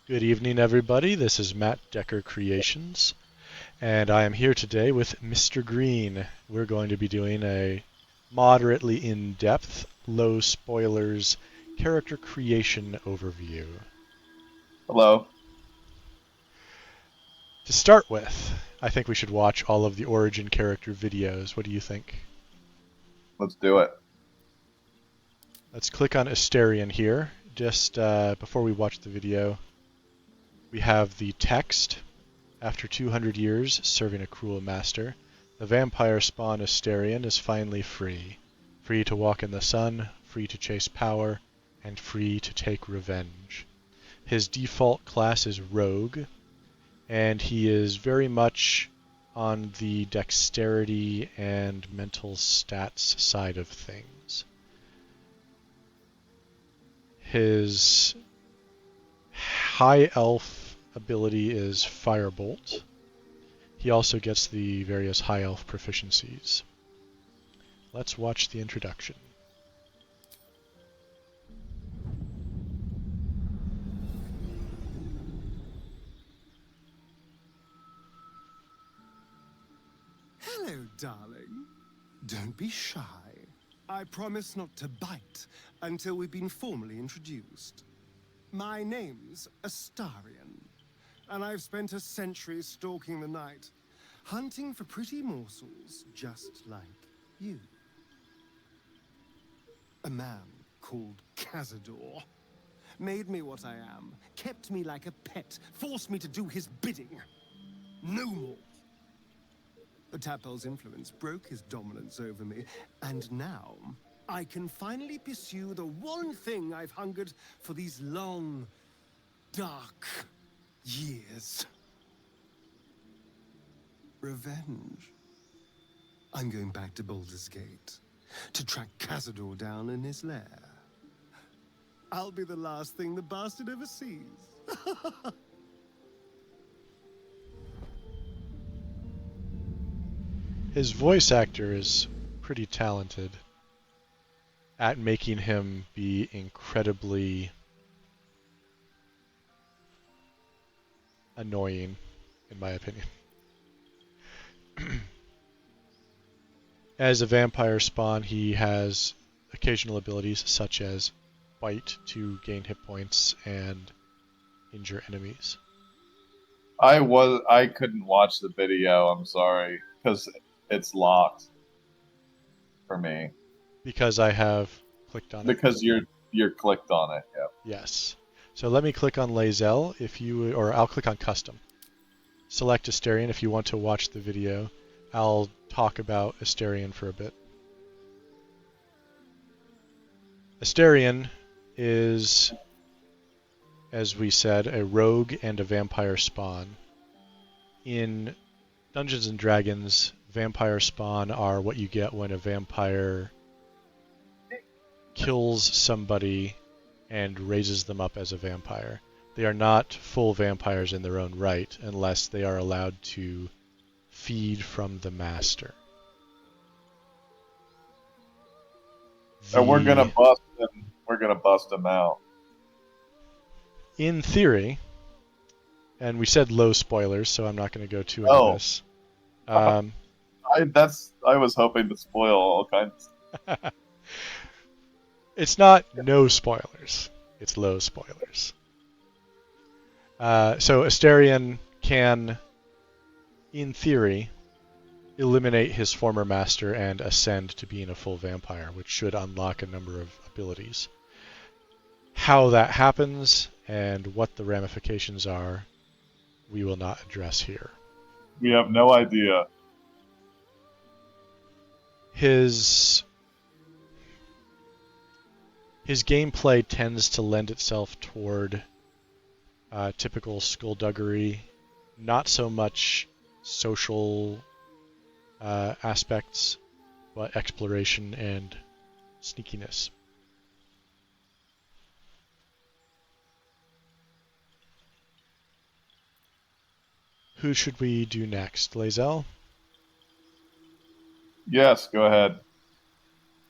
Good evening, everybody. This is Matt Decker Creations, and I am here today with Mr. Greene. We're going to be doing a moderately in-depth, low spoilers character creation overview. Hello. To start with, I think we should watch all of the origin character videos. What do you think? Let's do it. Let's click on Asterion here. Just before we watch the video, we have the text. After 200 years serving a cruel master, the vampire spawn Asterion is finally free. Free to walk in the sun, free to chase power, and free to take revenge. His default class is Rogue, and he is very much on the dexterity and mental stats side of things. His high elf ability is Firebolt. He also gets the various high elf proficiencies. Let's watch the introduction. Hello, darling. Don't be shy. I promise not to bite until we've been formally introduced. My name's Astarion, and I've spent a century stalking the night, hunting for pretty morsels just like you. A man called Cazador made me what I am, kept me like a pet, forced me to do his bidding. No more. The Tadpole's influence broke his dominance over me, and now I can finally pursue the one thing I've hungered for these long, dark years. Revenge. I'm going back to Baldur's Gate to track Cazador down in his lair. I'll be the last thing the bastard ever sees. His voice actor is pretty talented at making him be incredibly annoying, in my opinion. As a vampire spawn, he has occasional abilities such as Bite to gain hit points and injure enemies. I couldn't watch the video, I'm sorry, because it's locked for me. Because I have clicked on it. Because you're clicked on it, yep. Yes. So let me click on Lae'zel or I'll click on Custom. Select Asterion if you want to watch the video. I'll talk about Asterion for a bit. Asterion is, as we said, a rogue and a vampire spawn. In Dungeons and Dragons, vampire spawn are what you get when a vampire kills somebody and raises them up as a vampire. They are not full vampires in their own right unless they are allowed to feed from the master. And we're gonna bust him. We're gonna bust him out. In theory, and we said low spoilers, so I'm not going to go too into this. I was hoping to spoil all kinds. It's not no spoilers. It's low spoilers. So Asterion can, in theory, eliminate his former master and ascend to being a full vampire, which should unlock a number of abilities. How that happens and what the ramifications are, we will not address here. We have no idea. His gameplay tends to lend itself toward typical skullduggery, not so much social aspects, but exploration and sneakiness. Who should we do next? Lae'zel? Yes, go ahead.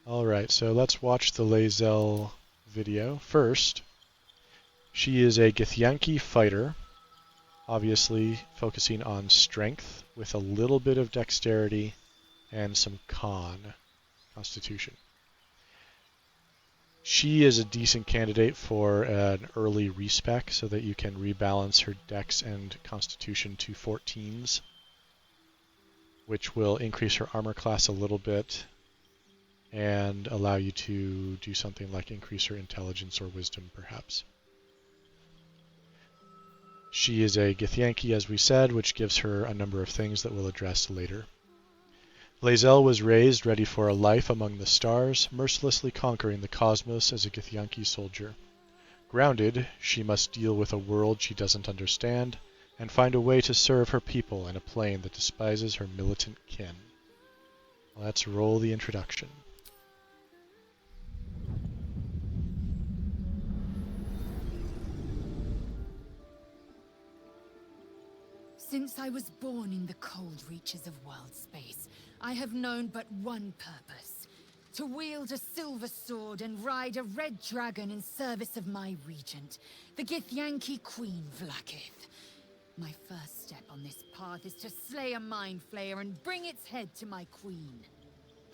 Alright, so let's watch the Lae'zel video. First, She is a Githyanki fighter, obviously focusing on strength with a little bit of dexterity and some constitution. She is a decent candidate for an early respec so that you can rebalance her dex and constitution to 14s, which will increase her armor class a little bit and allow you to do something like increase her intelligence or wisdom, perhaps. She is a Githyanki, as we said, which gives her a number of things that we'll address later. Lae'zel was raised ready for a life among the stars, mercilessly conquering the cosmos as a Githyanki soldier. Grounded, she must deal with a world she doesn't understand and find a way to serve her people in a plane that despises her militant kin. Let's roll the introduction. Since I was born in the cold reaches of world space, I have known but one purpose. To wield a silver sword and ride a red dragon in service of my regent, the Githyanki Queen Vlaakith. My first step on this path is to slay a mind flayer and bring its head to my queen.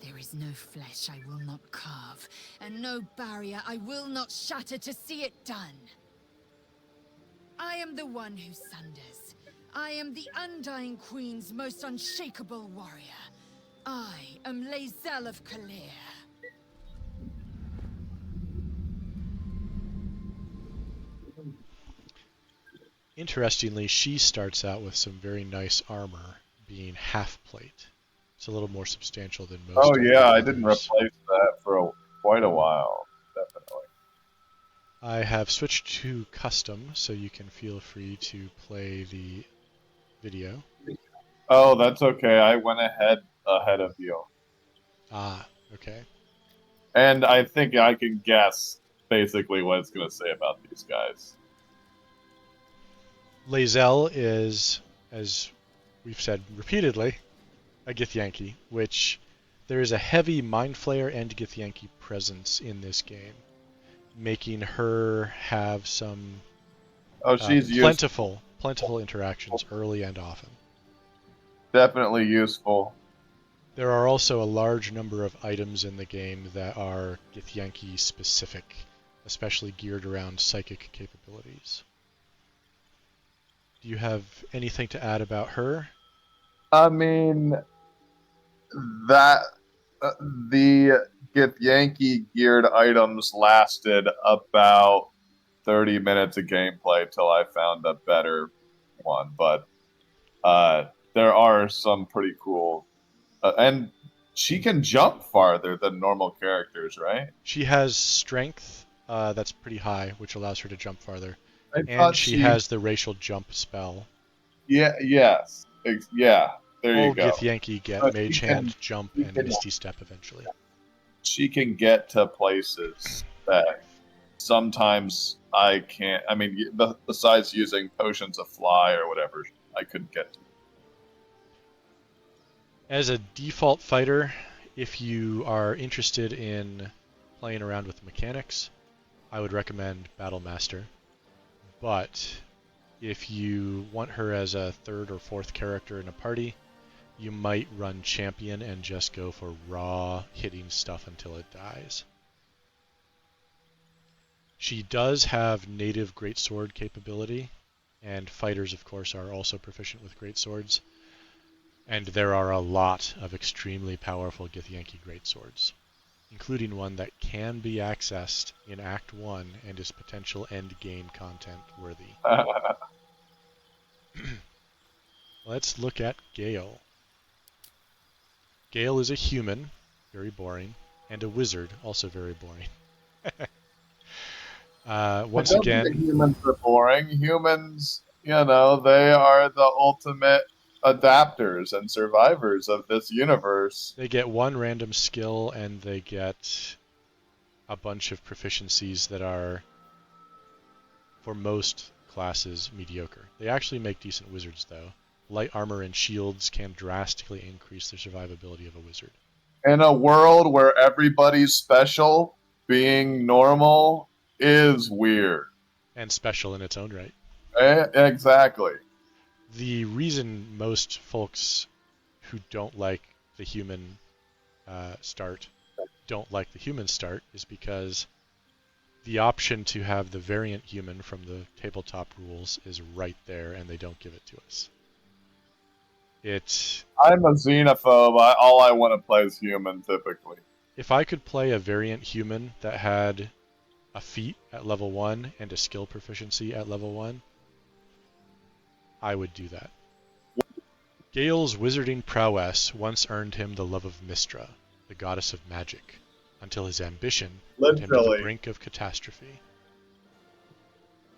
There is no flesh I will not carve, and no barrier I will not shatter to see it done. I am the one who sunders. I am the Undying Queen's most unshakable warrior. I am Lae'zel of Kalir. Interestingly, she starts out with some very nice armor, being half plate. It's a little more substantial than most. Oh of yeah, the I didn't others. replace that for quite a while, definitely. I have switched to custom, so you can feel free to play the video. Oh, that's okay. I went ahead of you. Ah, okay. And I think I can guess basically what it's going to say about these guys. Lae'zel is, as we've said repeatedly, a Githyanki, which there is a heavy Mind Flayer and Githyanki presence in this game, making her have some she's plentiful interactions early and often. Definitely useful. There are also a large number of items in the game that are Githyanki specific, especially geared around psychic capabilities. Do you have anything to add about her? I mean, that the Githyanki geared items lasted about 30 minutes of gameplay till I found a better one, but there are some pretty cool, and she can jump farther than normal characters, right? She has strength that's pretty high, which allows her to jump farther. I And thought she has the racial jump spell. Yeah, yes. Yeah, there you All go. Githyanki get But Mage she Hand, can- Jump, she and can- Misty Step eventually. She can get to places that sometimes I can't. I mean, besides using potions of fly or whatever, I couldn't get to. As a default fighter, if you are interested in playing around with the mechanics, I would recommend Battle Master. But if you want her as a third or fourth character in a party, you might run Champion and just go for raw hitting stuff until it dies. She does have native greatsword capability, and fighters, of course, are also proficient with greatswords. And there are a lot of extremely powerful Githyanki greatswords, including one that can be accessed in Act 1 and is potential end-game content worthy. Let's look at Gale. Gale is a human, very boring, and a wizard, also very boring. Once again, humans are boring. Humans, they are the ultimate adapters and survivors of this universe. they get one random skill and they get a bunch of proficiencies that are, for most classes, mediocre. They actually make decent wizards, though. Light armor and shields can drastically increase the survivability of a wizard. In a world where everybody's special, being normal is weird. And special in its own right. Exactly. The reason most folks who don't like the human start don't like the human start is because the option to have the variant human from the tabletop rules is right there, and they don't give it to us. I'm a xenophobe. All I want to play is human, typically. If I could play a variant human that had a feat at level 1 and a skill proficiency at level 1, I would do that. Gale's wizarding prowess once earned him the love of Mystra, the goddess of magic, until his ambition led him to the brink of catastrophe.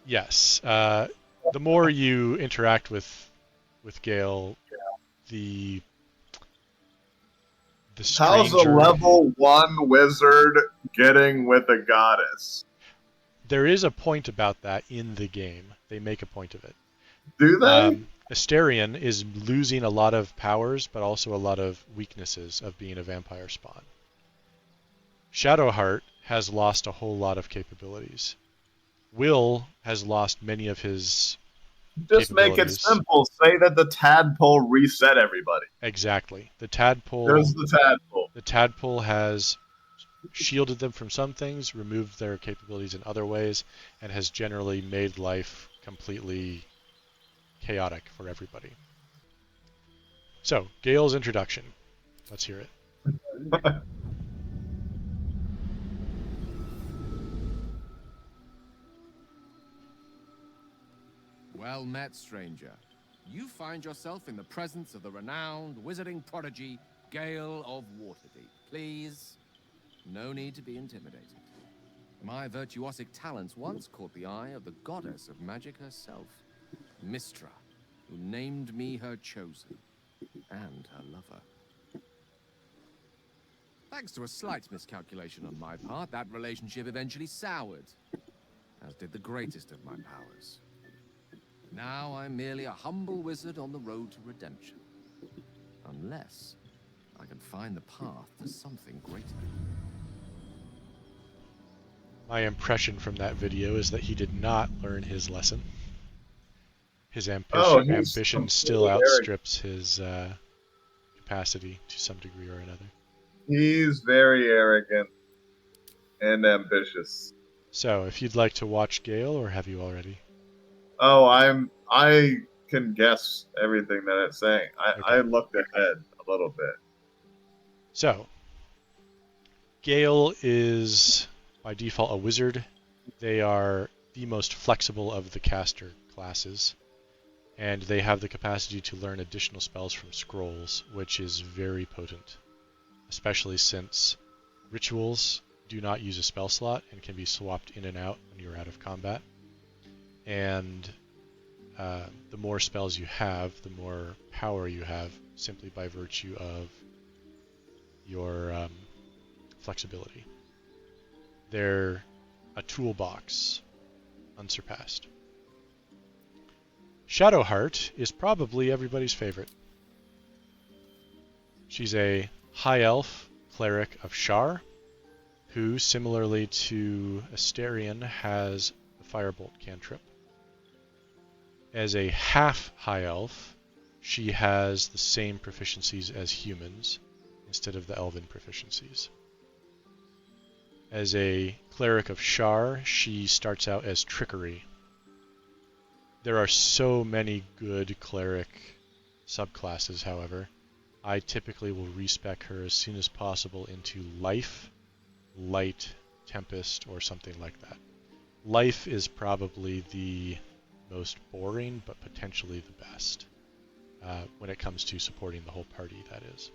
Yes, the more you interact with Gale, the stranger... How's a level 1 wizard getting with a goddess? There is a point about that in the game. They make a point of it. Do they? Asterion is losing a lot of powers, but also a lot of weaknesses of being a vampire spawn. Shadowheart has lost a whole lot of capabilities. Will has lost many of his Just make it simple. Say that the tadpole reset everybody. Exactly. The tadpole... There's the tadpole. The tadpole has shielded them from some things, removed their capabilities in other ways, and has generally made life completely chaotic for everybody. So, Gale's introduction. Let's hear it. Well met, stranger. You find yourself in the presence of the renowned wizarding prodigy, Gale of Waterdeep. Please, no need to be intimidated. My virtuosic talents once caught the eye of the goddess of magic herself, Mystra, who named me her chosen, and her lover. Thanks to a slight miscalculation on my part, that relationship eventually soured, as did the greatest of my powers. Now I'm merely a humble wizard on the road to redemption. Unless I can find the path to something greater. My impression from that video is that he did not learn his lesson. His ambition still outstrips his capacity to some degree or another. He's very arrogant and ambitious. So, if you'd like to watch Gale, or have you already? Oh, I can guess everything that it's saying. I looked ahead a little bit. So, Gale is by default a wizard. They are the most flexible of the caster classes, and they have the capacity to learn additional spells from scrolls, which is very potent, especially since rituals do not use a spell slot and can be swapped in and out when you're out of combat. And the more spells you have, the more power you have, simply by virtue of your flexibility. They're a toolbox, unsurpassed. Shadowheart is probably everybody's favorite. She's a high elf cleric of Shar, who, similarly to Asterion, has the Firebolt cantrip. As a half high elf, she has the same proficiencies as humans, instead of the elven proficiencies. As a cleric of Shar, she starts out as trickery. There are so many good cleric subclasses, however. I typically will respec her as soon as possible into life, light, tempest, or something like that. Life is probably the most boring, but potentially the best when it comes to supporting the whole party, that is.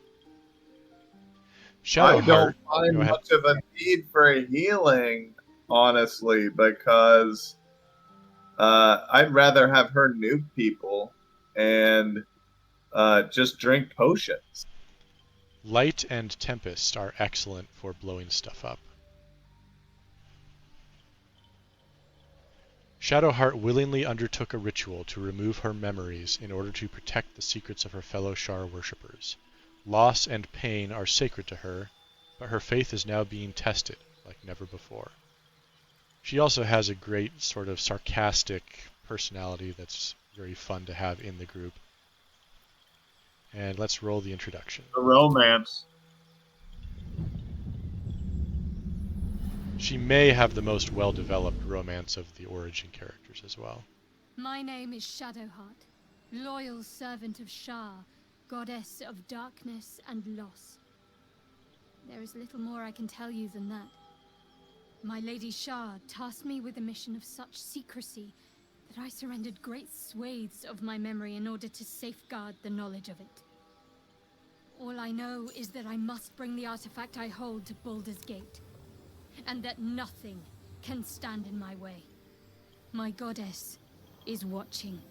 Shadowheart, I don't find much of a need for healing, honestly, because I'd rather have her nuke people and just drink potions. Light and Tempest are excellent for blowing stuff up. Shadowheart willingly undertook a ritual to remove her memories in order to protect the secrets of her fellow Shar worshippers. Loss and pain are sacred to her, but her faith is now being tested like never before. She also has a great sort of sarcastic personality that's very fun to have in the group. And let's roll the introduction. The romance. She may have the most well-developed romance of the origin characters as well. My name is Shadowheart, loyal servant of Shah, goddess of darkness and loss. There is little more I can tell you than that. My Lady Shah tasked me with a mission of such secrecy that I surrendered great swathes of my memory in order to safeguard the knowledge of it. All I know is that I must bring the artifact I hold to Baldur's Gate, and that nothing can stand in my way. My goddess is watching.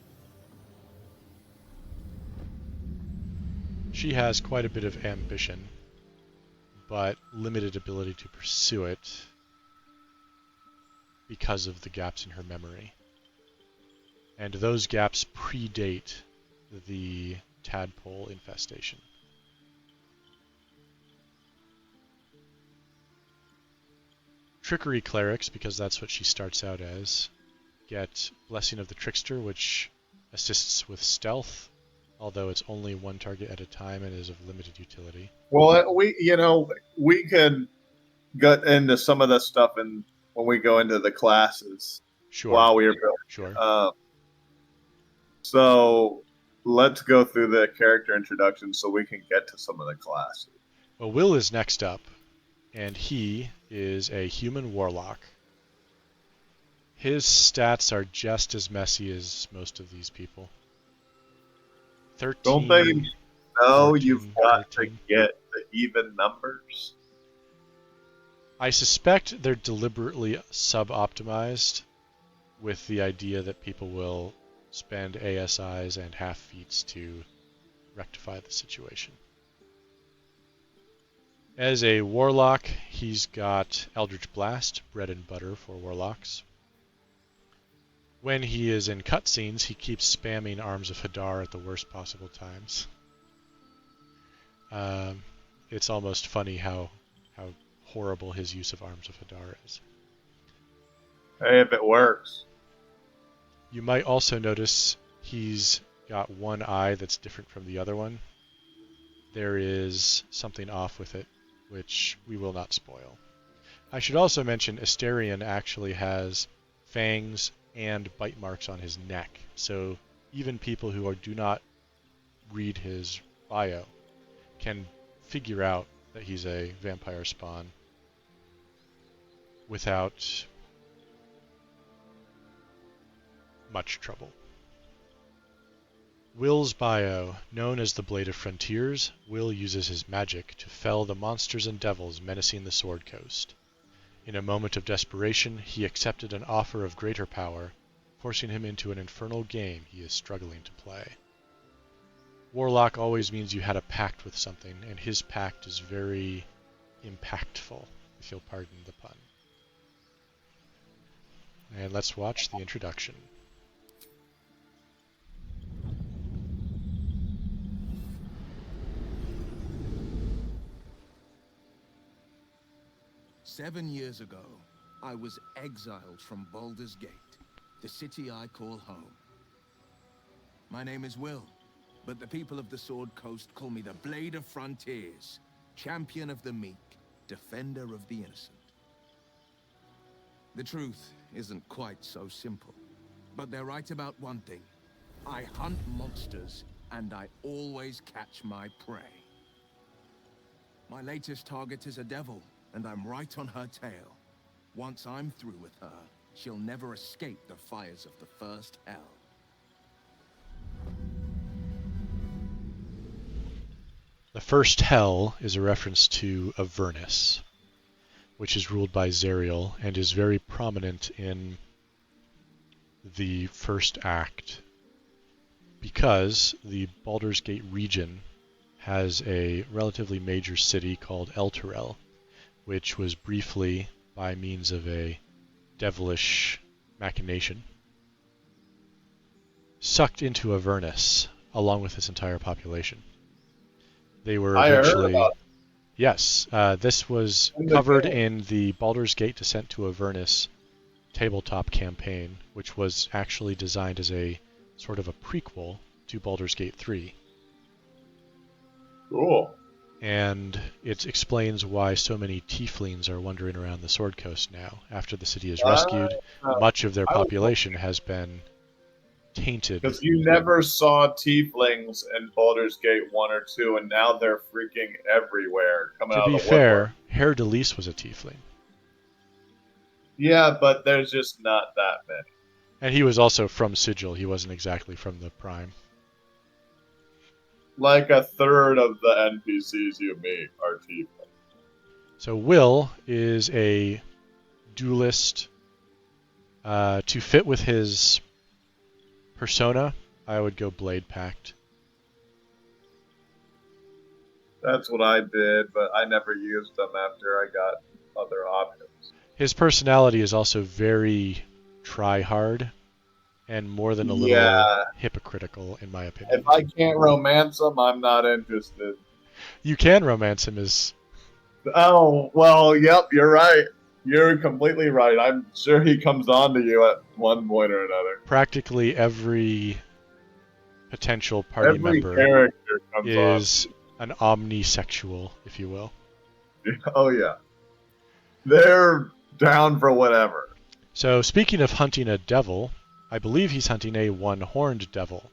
She has quite a bit of ambition, but limited ability to pursue it because of the gaps in her memory. And those gaps predate the tadpole infestation. Trickery clerics, because that's what she starts out as, get Blessing of the Trickster, which assists with stealth, although it's only one target at a time and is of limited utility. Well, we could get into some of this stuff when we go into the classes. Sure. While we are building. Sure. So let's go through the character introduction so we can get to some of the classes. Well, Will is next up, and he is a human warlock. His stats are just as messy as most of these people. 13. Don't they know 14, you've got 13. to get the even numbers? I suspect they're deliberately sub-optimized with the idea that people will spend ASIs and half feats to rectify the situation. As a warlock, he's got Eldritch Blast, bread and butter for warlocks. When he is in cutscenes, he keeps spamming Arms of Hadar at the worst possible times. It's almost funny how horrible his use of Arms of Hadar is. Hey, if it works. You might also notice he's got one eye that's different from the other one. There is something off with it, which we will not spoil. I should also mention Asterion actually has fangs and bite marks on his neck, so even people who do not read his bio can figure out that he's a vampire spawn without much trouble. Will's bio. Known as the Blade of Frontiers, Will uses his magic to fell the monsters and devils menacing the Sword Coast. In a moment of desperation, he accepted an offer of greater power, forcing him into an infernal game he is struggling to play. Warlock always means you had a pact with something, and his pact is very impactful, if you'll pardon the pun. And let's watch the introduction. "7 years ago, I was exiled from Baldur's Gate, the city I call home. My name is Will, but the people of the Sword Coast call me the Blade of Frontiers, champion of the meek, defender of the innocent. The truth isn't quite so simple, but they're right about one thing. I hunt monsters, and I always catch my prey. My latest target is a devil, and I'm right on her tail. Once I'm through with her, she'll never escape the fires of the first hell." The first hell is a reference to Avernus, which is ruled by Zariel and is very prominent in the first act because the Baldur's Gate region has a relatively major city called Elturel, which was briefly, by means of a devilish machination, sucked into Avernus along with its entire population. They were eventually... Yes, this was covered in the Baldur's Gate Descent to Avernus tabletop campaign, which was actually designed as a sort of a prequel to Baldur's Gate 3. Cool. And it explains why so many tieflings are wandering around the Sword Coast now. After the city is rescued, much of their population has been tainted. Because you never saw tieflings in Baldur's Gate 1 or 2, and now they're freaking everywhere coming To out be of the woodwork. fair, Herr Delis was a tiefling. Yeah, but there's just not that many. And he was also from Sigil. He wasn't exactly from the Prime. Like a third of the NPCs you meet are tieflings. So Will is a duelist. To fit with his persona, I would go Blade Pact. That's what I did, but I never used them after I got other options. His personality is also very try-hard and more than a little Yeah. hypocritical, in my opinion. If I can't romance them, I'm not interested. You can romance him as... Oh, well, yep, you're right. You're completely right. I'm sure he comes on to you at one point or another. Practically every potential party Every member character comes is an omnisexual, if you will. on. Oh, yeah. They're down for whatever. So speaking of hunting a devil, I believe he's hunting a one-horned devil.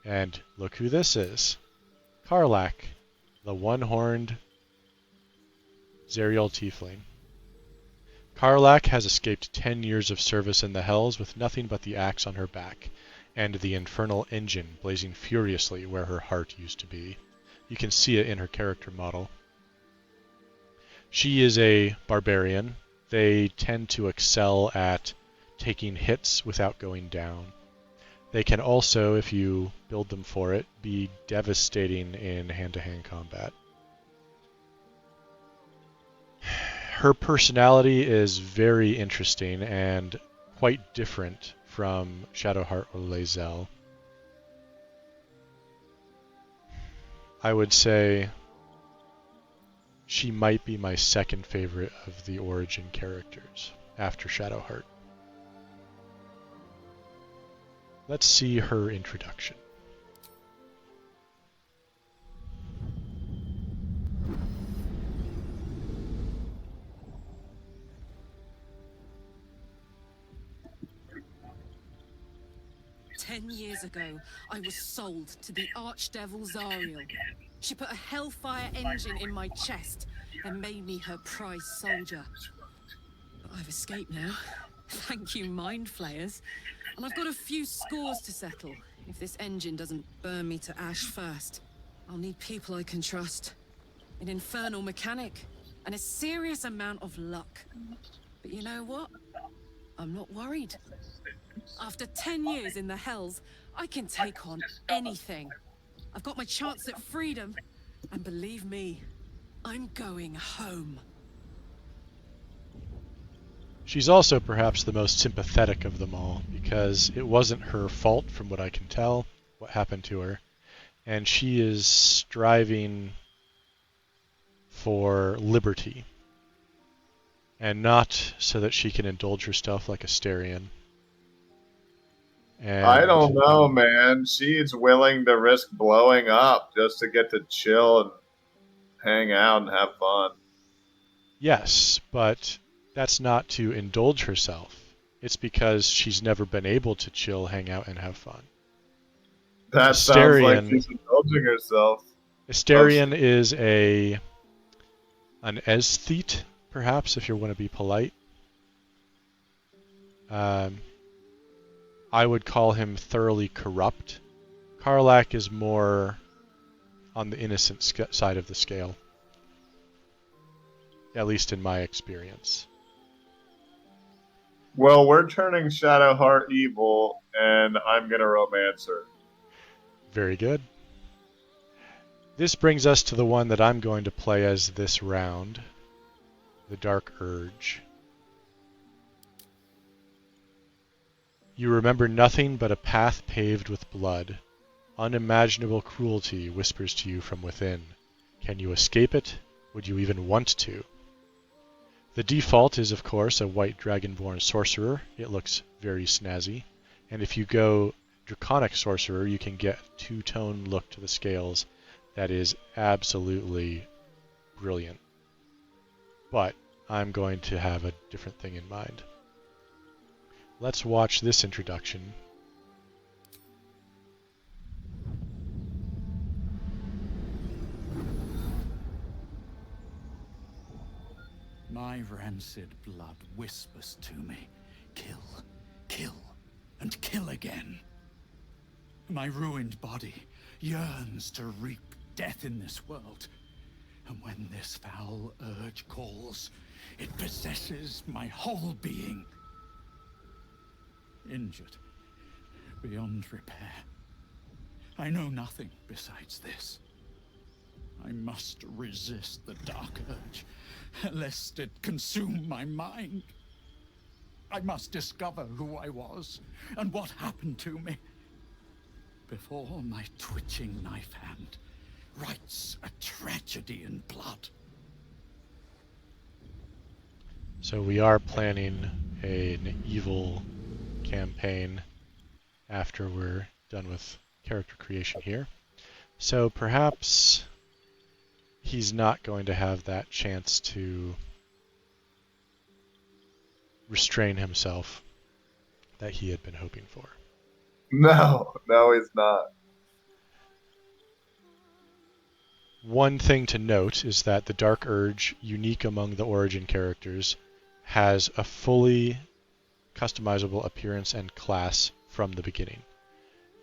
And look who this is. Karlach, the one-horned Zerial tiefling. Karlach has escaped 10 years of service in the Hells with nothing but the axe on her back, and the infernal engine blazing furiously where her heart used to be. You can see it in her character model. She is a barbarian. They tend to excel at taking hits without going down. They can also, if you build them for it, be devastating in hand-to-hand combat. Her personality is very interesting and quite different from Shadowheart or Lae'zel. I would say she might be my second favorite of the origin characters after Shadowheart. Let's see her introduction. "10 years ago, I was sold to the Archdevil Zariel. She put a hellfire engine in my chest and made me her prize soldier. But I've escaped now. Thank you, Mind Flayers. And I've got a few scores to settle. If this engine doesn't burn me to ash first, I'll need people I can trust. An infernal mechanic, and a serious amount of luck. But you know what? I'm not worried. After 10 years in the Hells, I can take on anything. I've got my chance at freedom, and believe me, I'm going home." She's also perhaps the most sympathetic of them all, because it wasn't her fault, from what I can tell, what happened to her. And she is striving for liberty. And not so that she can indulge herself like Astarion. And I don't know, man. She's willing to risk blowing up just to get to chill and hang out and have fun. yes, but that's not to indulge herself. It's because she's never been able to chill, hang out, and have fun. That sounds like Astarion- she's indulging herself. Astarion is an aesthete, perhaps, if you want to be polite. I would call him thoroughly corrupt. Karlach is more on the innocent side of the scale. At least in my experience. Well, we're turning Shadowheart evil, and I'm gonna romance her. Very good. This brings us to the one that I'm going to play as this round. The Dark Urge. You remember nothing but a path paved with blood. Unimaginable cruelty whispers to you from within. Can you escape it? Would you even want to? The default is, of course, a white dragonborn sorcerer. It looks very snazzy. And if you go draconic sorcerer, you can get two-tone look to the scales that is absolutely brilliant. But I'm going to have a different thing in mind. Let's watch this introduction. My rancid blood whispers to me, kill, kill, and kill again. My ruined body yearns to reap death in this world. And when this foul urge calls, it possesses my whole being. Injured, beyond repair. I know nothing besides this. I must resist the dark urge, lest it consume my mind. I must discover who I was, and what happened to me, before my twitching knife hand writes a tragedy in blood. So we are planning an evil campaign after we're done with character creation here. So perhaps he's not going to have that chance to restrain himself that he had been hoping for. No, he's not. One thing to note is that the Dark Urge, unique among the Origin characters, has a fully customizable appearance and class from the beginning.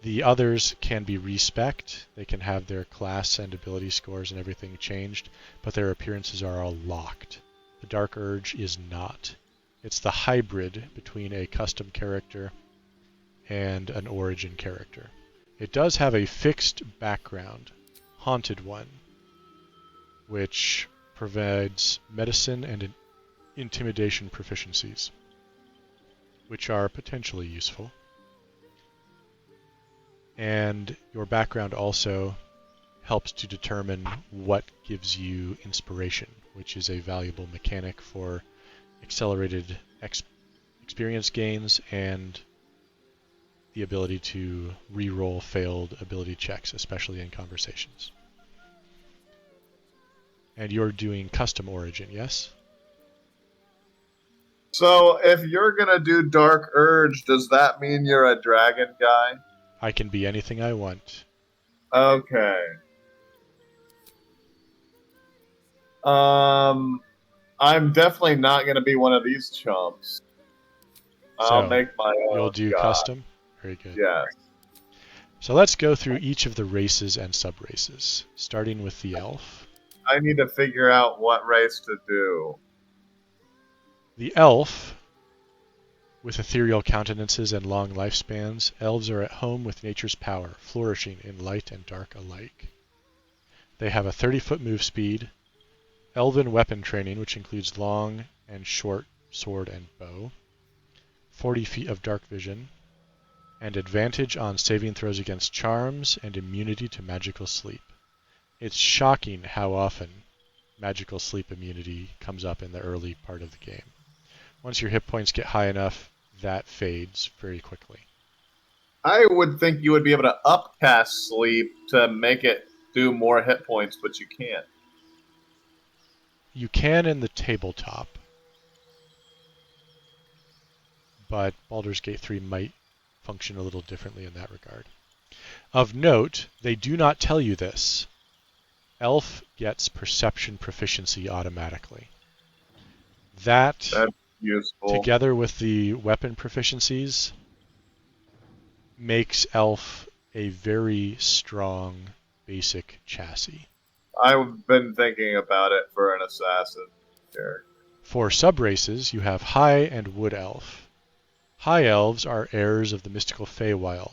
The others can be respec'd, they can have their class and ability scores and everything changed, but their appearances are all locked. The Dark Urge is not. It's the hybrid between a custom character and an Origin character. It does have a fixed background, Haunted One, which provides medicine and intimidation proficiencies, which are potentially useful. And your background also helps to determine what gives you inspiration, which is a valuable mechanic for accelerated experience gains and the ability to re-roll failed ability checks, especially in conversations. And you're doing custom Origin, yes? So if you're gonna do Dark Urge, does that mean you're a dragon guy? I can be anything I want. Okay. I'm definitely not gonna be one of these chumps. I'll make my own. You'll do guy. custom? Very good. Yes. So let's go through each of the races and sub-races, starting with the elf. I need to figure out what race to do. The elf, with ethereal countenances and long lifespans, elves are at home with nature's power, flourishing in light and dark alike. They have a 30-foot move speed, elven weapon training, which includes long and short sword and bow, 40 feet of dark vision, and advantage on saving throws against charms and immunity to magical sleep. It's shocking how often magical sleep immunity comes up in the early part of the game. Once your hit points get high enough, that fades very quickly. I would think you would be able to upcast sleep to make it do more hit points, but you can't. You can in the tabletop, but Baldur's Gate 3 might function a little differently in that regard. Of note, they do not tell you this. Elf gets perception proficiency automatically. That's useful. Together with the weapon proficiencies, makes Elf a very strong basic chassis. I've been thinking about it for an assassin character. For sub-races, you have High and Wood Elf. High Elves are heirs of the mystical Feywild.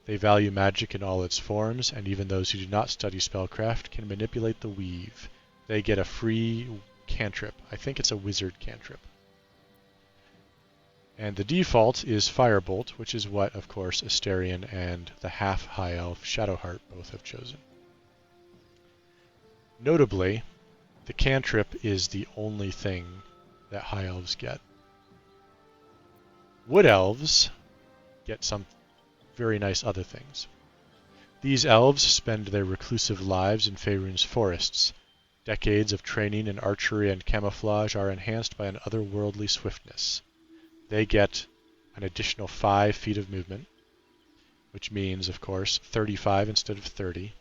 They value magic in all its forms, and even those who do not study spellcraft can manipulate the weave. They get a free cantrip. I think it's a wizard cantrip. And the default is Firebolt, which is what, of course, Asterion and the half-High Elf Shadowheart both have chosen. Notably, the cantrip is the only thing that High Elves get. Wood Elves get some very nice other things. These elves spend their reclusive lives in Faerun's forests. Decades of training in archery and camouflage are enhanced by an otherworldly swiftness. They get an additional 5 feet of movement, which means, of course, 35 instead of 30,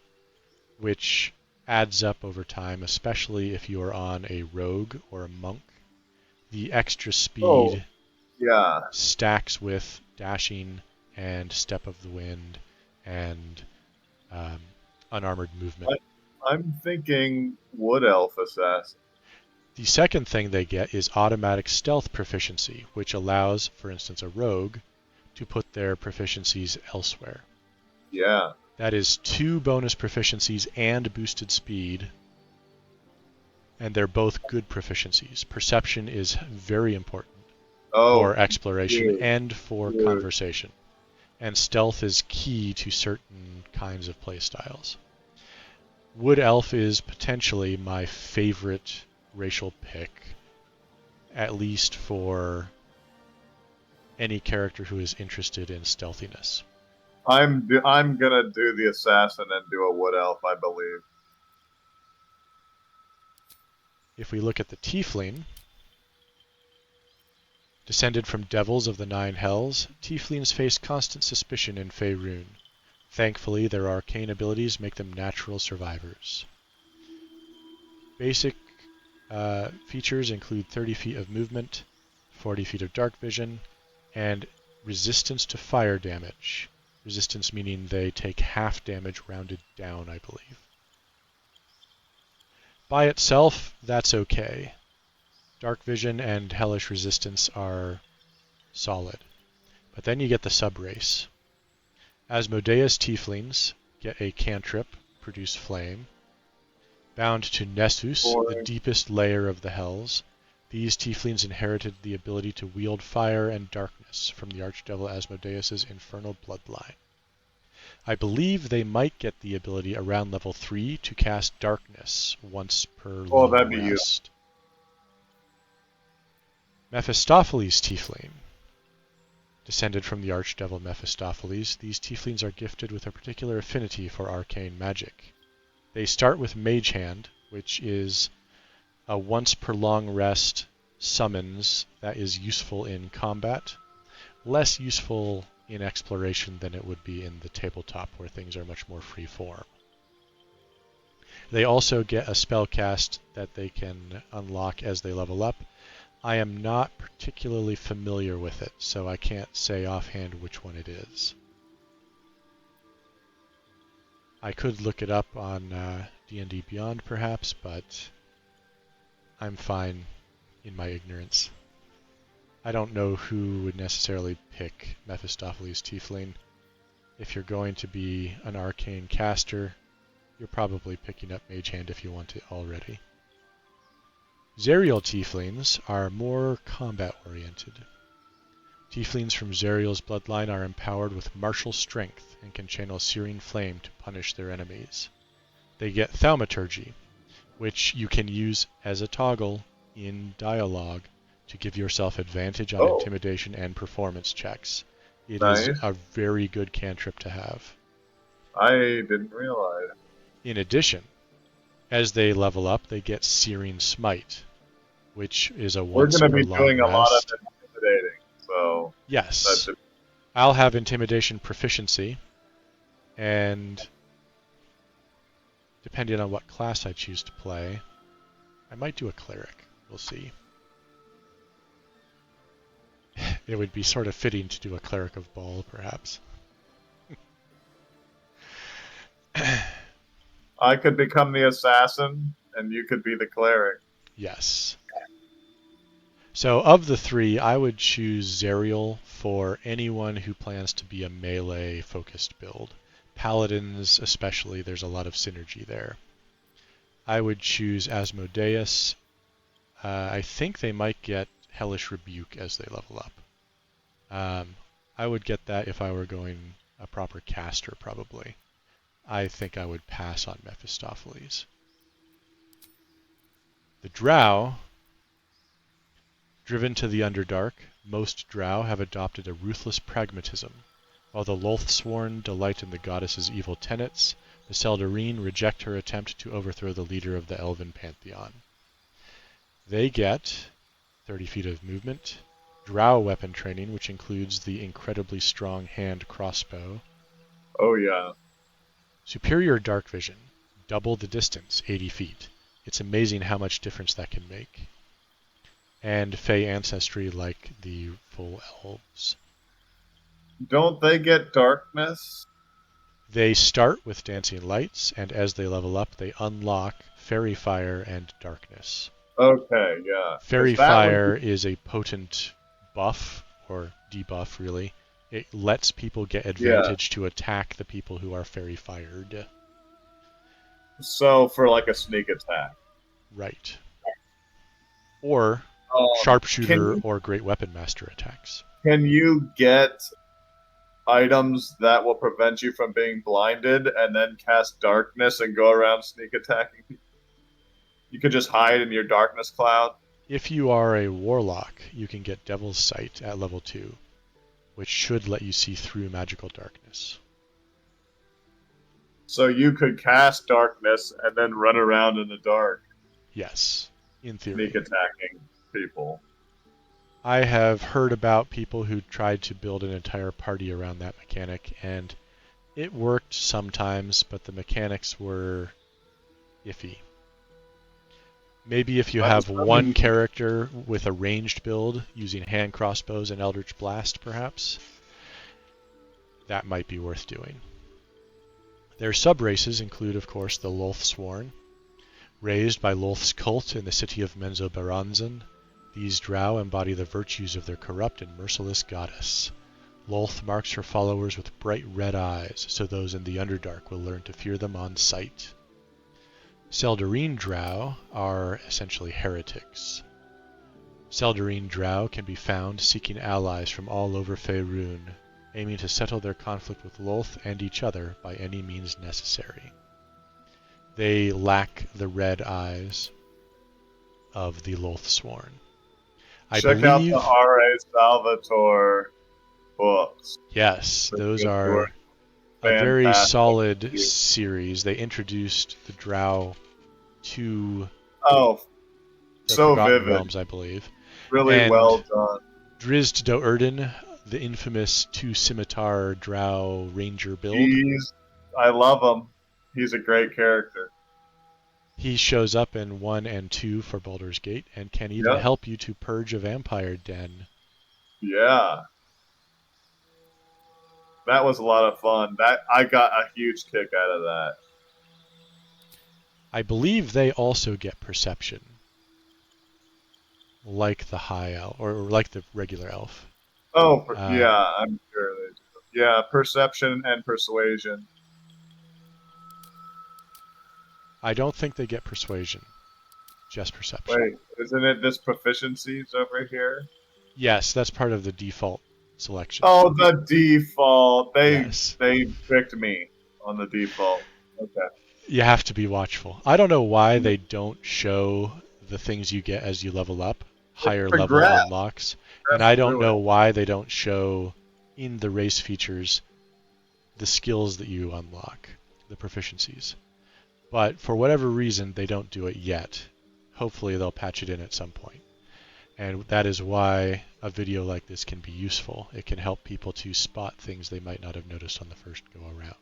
which adds up over time, especially if you are on a rogue or a monk. The extra speed stacks with dashing and step of the wind and unarmored movement. I'm thinking Wood Elf Assassin. The second thing they get is automatic stealth proficiency, which allows, for instance, a rogue to put their proficiencies elsewhere. Yeah. That is 2 bonus proficiencies and boosted speed, and they're both good proficiencies. Perception is very important for exploration and for conversation, and stealth is key to certain kinds of playstyles. Wood Elf is potentially my favorite racial pick, at least for any character who is interested in stealthiness. I'm gonna do the assassin and do a Wood Elf, I believe. If we look at the Tiefling, descended from devils of the 9 hells, Tieflings face constant suspicion in Faerun. Thankfully, their arcane abilities make them natural survivors. Basic features include 30 feet of movement, 40 feet of dark vision, and resistance to fire damage. Resistance meaning they take half damage rounded down, I believe. By itself, that's okay. Dark vision and hellish resistance are solid. But then you get the subrace. Asmodeus Tieflings get a cantrip, produce flame. Bound to Nessus, the deepest layer of the hells, these Tieflings inherited the ability to wield fire and darkness from the Archdevil Asmodeus' infernal bloodline. I believe they might get the ability around level 3 to cast darkness once per long that'd be rest. Mephistopheles Tiefling. Descended from the Archdevil Mephistopheles, these Tieflings are gifted with a particular affinity for arcane magic. They start with Mage Hand, which is a once per long rest summons that is useful in combat, less useful in exploration than it would be in the tabletop where things are much more free form. They also get a spell cast that they can unlock as they level up. I am not particularly familiar with it, so I can't say offhand which one it is. I could look it up on D&D Beyond perhaps, but I'm fine in my ignorance. I don't know who would necessarily pick Mephistopheles Tiefling. If you're going to be an arcane caster, you're probably picking up Mage Hand if you want it already. Zerial Tieflings are more combat-oriented. Tieflings from Zerial's bloodline are empowered with martial strength and can channel searing flame to punish their enemies. They get Thaumaturgy, which you can use as a toggle in dialogue to give yourself advantage on intimidation and performance checks. It is a very good cantrip to have. I didn't realize. In addition, as they level up, they get Searing Smite, which is a once per long rest. We're going to be doing a lot of intimidating, so... Yes. I'll have intimidation proficiency, and depending on what class I choose to play, I might do a cleric. We'll see. It would be sort of fitting to do a cleric of Baal, perhaps. I could become the assassin, and you could be the cleric. Yes. So of the 3, I would choose Zerial for anyone who plans to be a melee-focused build. Paladins especially, there's a lot of synergy there. I would choose Asmodeus. I think they might get Hellish Rebuke as they level up. I would get that if I were going a proper caster, probably. I think I would pass on Mephistopheles. The Drow Driven to the Underdark, most drow have adopted a ruthless pragmatism. While the Lothsworn delight in the goddess's evil tenets, the Seldarine reject her attempt to overthrow the leader of the Elven pantheon. They get 30 feet of movement, drow weapon training, which includes the incredibly strong hand crossbow. Oh, yeah. Superior dark vision, double the distance, 80 feet. It's amazing how much difference that can make. And Fey ancestry like the full elves. Don't they get darkness? They start with dancing lights, and as they level up, they unlock fairy fire and darkness. Okay, yeah. Fairy fire is a potent buff, or debuff really. It lets people get advantage to attack the people who are fairy fired. So for like a sneak attack. Right. Or sharpshooter or great weapon master attacks. Can you get items that will prevent you from being blinded and then cast darkness and go around sneak attacking people? You could just hide in your darkness cloud? If you are a warlock, you can get Devil's Sight at level 2, which should let you see through magical darkness. So you could cast darkness and then run around in the dark. Yes, in theory. Sneak attacking people. I have heard about people who tried to build an entire party around that mechanic, and it worked sometimes, but the mechanics were iffy. Maybe if you have one character with a ranged build using hand crossbows and Eldritch Blast, perhaps, that might be worth doing. Their sub-races include, of course, the Lothsworn. Raised by Lolth's cult in the city of Menzoberranzan, these drow embody the virtues of their corrupt and merciless goddess. Lolth marks her followers with bright red eyes, so those in the Underdark will learn to fear them on sight. Seldarine drow are essentially heretics. Seldarine drow can be found seeking allies from all over Faerun, aiming to settle their conflict with Lolth and each other by any means necessary. They lack the red eyes of the Lothsworn. Check out the R.A. Salvatore books. Yes, those are a very solid series. They introduced the drow to the Forgotten Realms, I believe. Really well done. Drizzt Do'Urden, the infamous two-scimitar drow ranger build. I love him. He's a great character. He shows up in 1 and 2 for Baldur's Gate and can even help you to purge a vampire den. Yeah. That was a lot of fun. I got a huge kick out of that. I believe they also get perception. Like the high elf, or like the regular elf. Oh, yeah, I'm sure they do. Yeah, perception and persuasion. I don't think they get persuasion. Just perception. Wait, isn't it just proficiencies over here? Yes, that's part of the default selection. Oh, the default. They picked me on the default. Okay. You have to be watchful. I don't know why they don't show the things you get as you level up, higher level unlocks. And I don't know why they don't show in the race features the skills that you unlock, the proficiencies. But for whatever reason, they don't do it yet. Hopefully they'll patch it in at some point. And that is why a video like this can be useful. It can help people to spot things they might not have noticed on the first go around.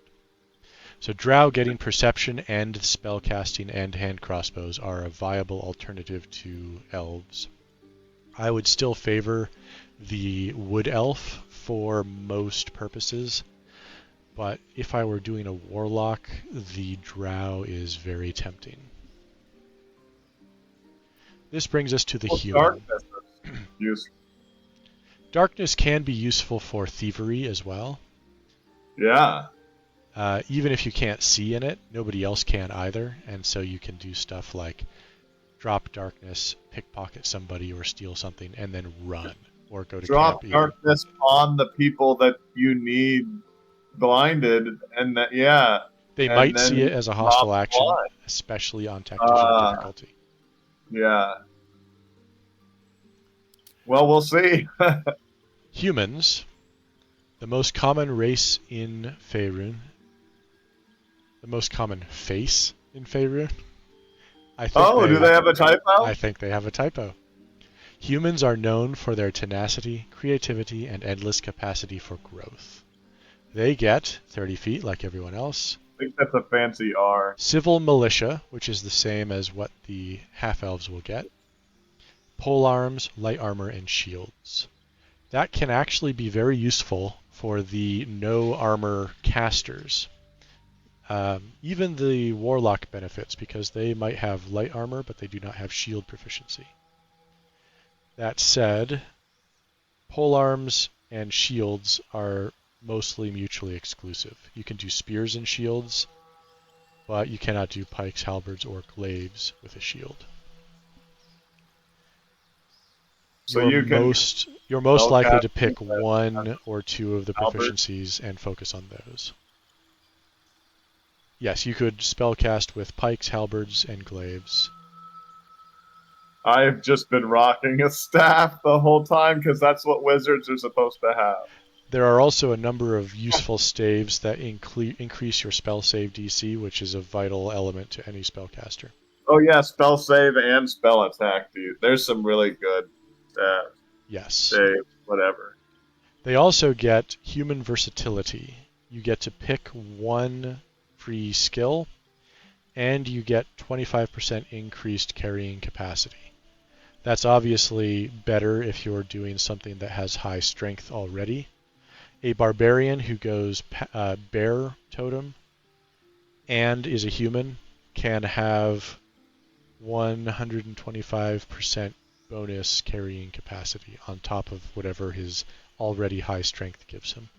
So drow getting perception and spellcasting and hand crossbows are a viable alternative to elves. I would still favor the wood elf for most purposes, but if I were doing a warlock, the drow is very tempting. This brings us to the human. Darkness is useful. Darkness can be useful for thievery as well. Yeah. Even if you can't see in it, nobody else can either, and so you can do stuff like drop darkness, pickpocket somebody, or steal something, and then run, or go to drop camp. Darkness on the people that you need blinded, and that they might see it as a hostile action, especially on tactician difficulty. Yeah. Well, we'll see. Humans, the most common race in Faerun. The most common face in Faerun. Do they have a typo? I think they have a typo. Humans are known for their tenacity, creativity, and endless capacity for growth. They get 30 feet like everyone else. I think that's a fancy R. Civil militia, which is the same as what the half-elves will get. Polearms, light armor, and shields. That can actually be very useful for the no armor casters. Even the warlock benefits because they might have light armor, but they do not have shield proficiency. That said, polearms and shields are mostly mutually exclusive. You can do spears and shields, but you cannot do pikes, halberds, or glaives with a shield. So you're most likely to pick spellcasting one or two of the halberd. proficiencies and focus on those. Yes, you could spellcast with pikes, halberds, and glaives. I've just been rocking a staff the whole time because that's what wizards are supposed to have. There are also a number of useful staves that increase your spell save DC, which is a vital element to any spellcaster. Oh yeah, spell save and spell attack, dude. There's some really good stats. Yes. Save, whatever. They also get human versatility. You get to pick one free skill, and you get 25% increased carrying capacity. That's obviously better if you're doing something that has high strength already. A barbarian who goes bear totem and is a human can have 125% bonus carrying capacity on top of whatever his already high strength gives him.